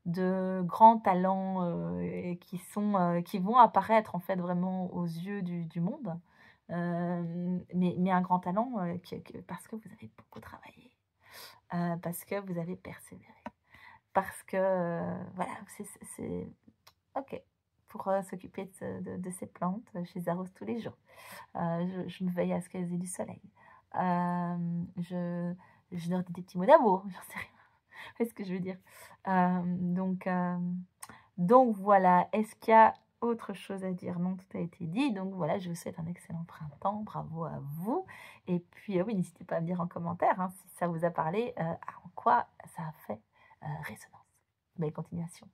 de grands talents qui vont apparaître en fait vraiment aux yeux du monde. Mais un grand talent parce que vous avez beaucoup travaillé, parce que vous avez persévéré, parce que voilà, c'est ok pour s'occuper de ces plantes. Je les arrose tous les jours. Je me veille à ce qu'elles aient du soleil. Je leur dis des petits mots d'amour, j'en sais rien. C'est ce que je veux dire. Donc voilà, est-ce qu'il y a autre chose à dire? Non, tout a été dit. Donc voilà, je vous souhaite un excellent printemps. Bravo à vous. Et puis oui, n'hésitez pas à me dire en commentaire hein, si ça vous a parlé, en quoi ça a fait résonance. Belle continuation.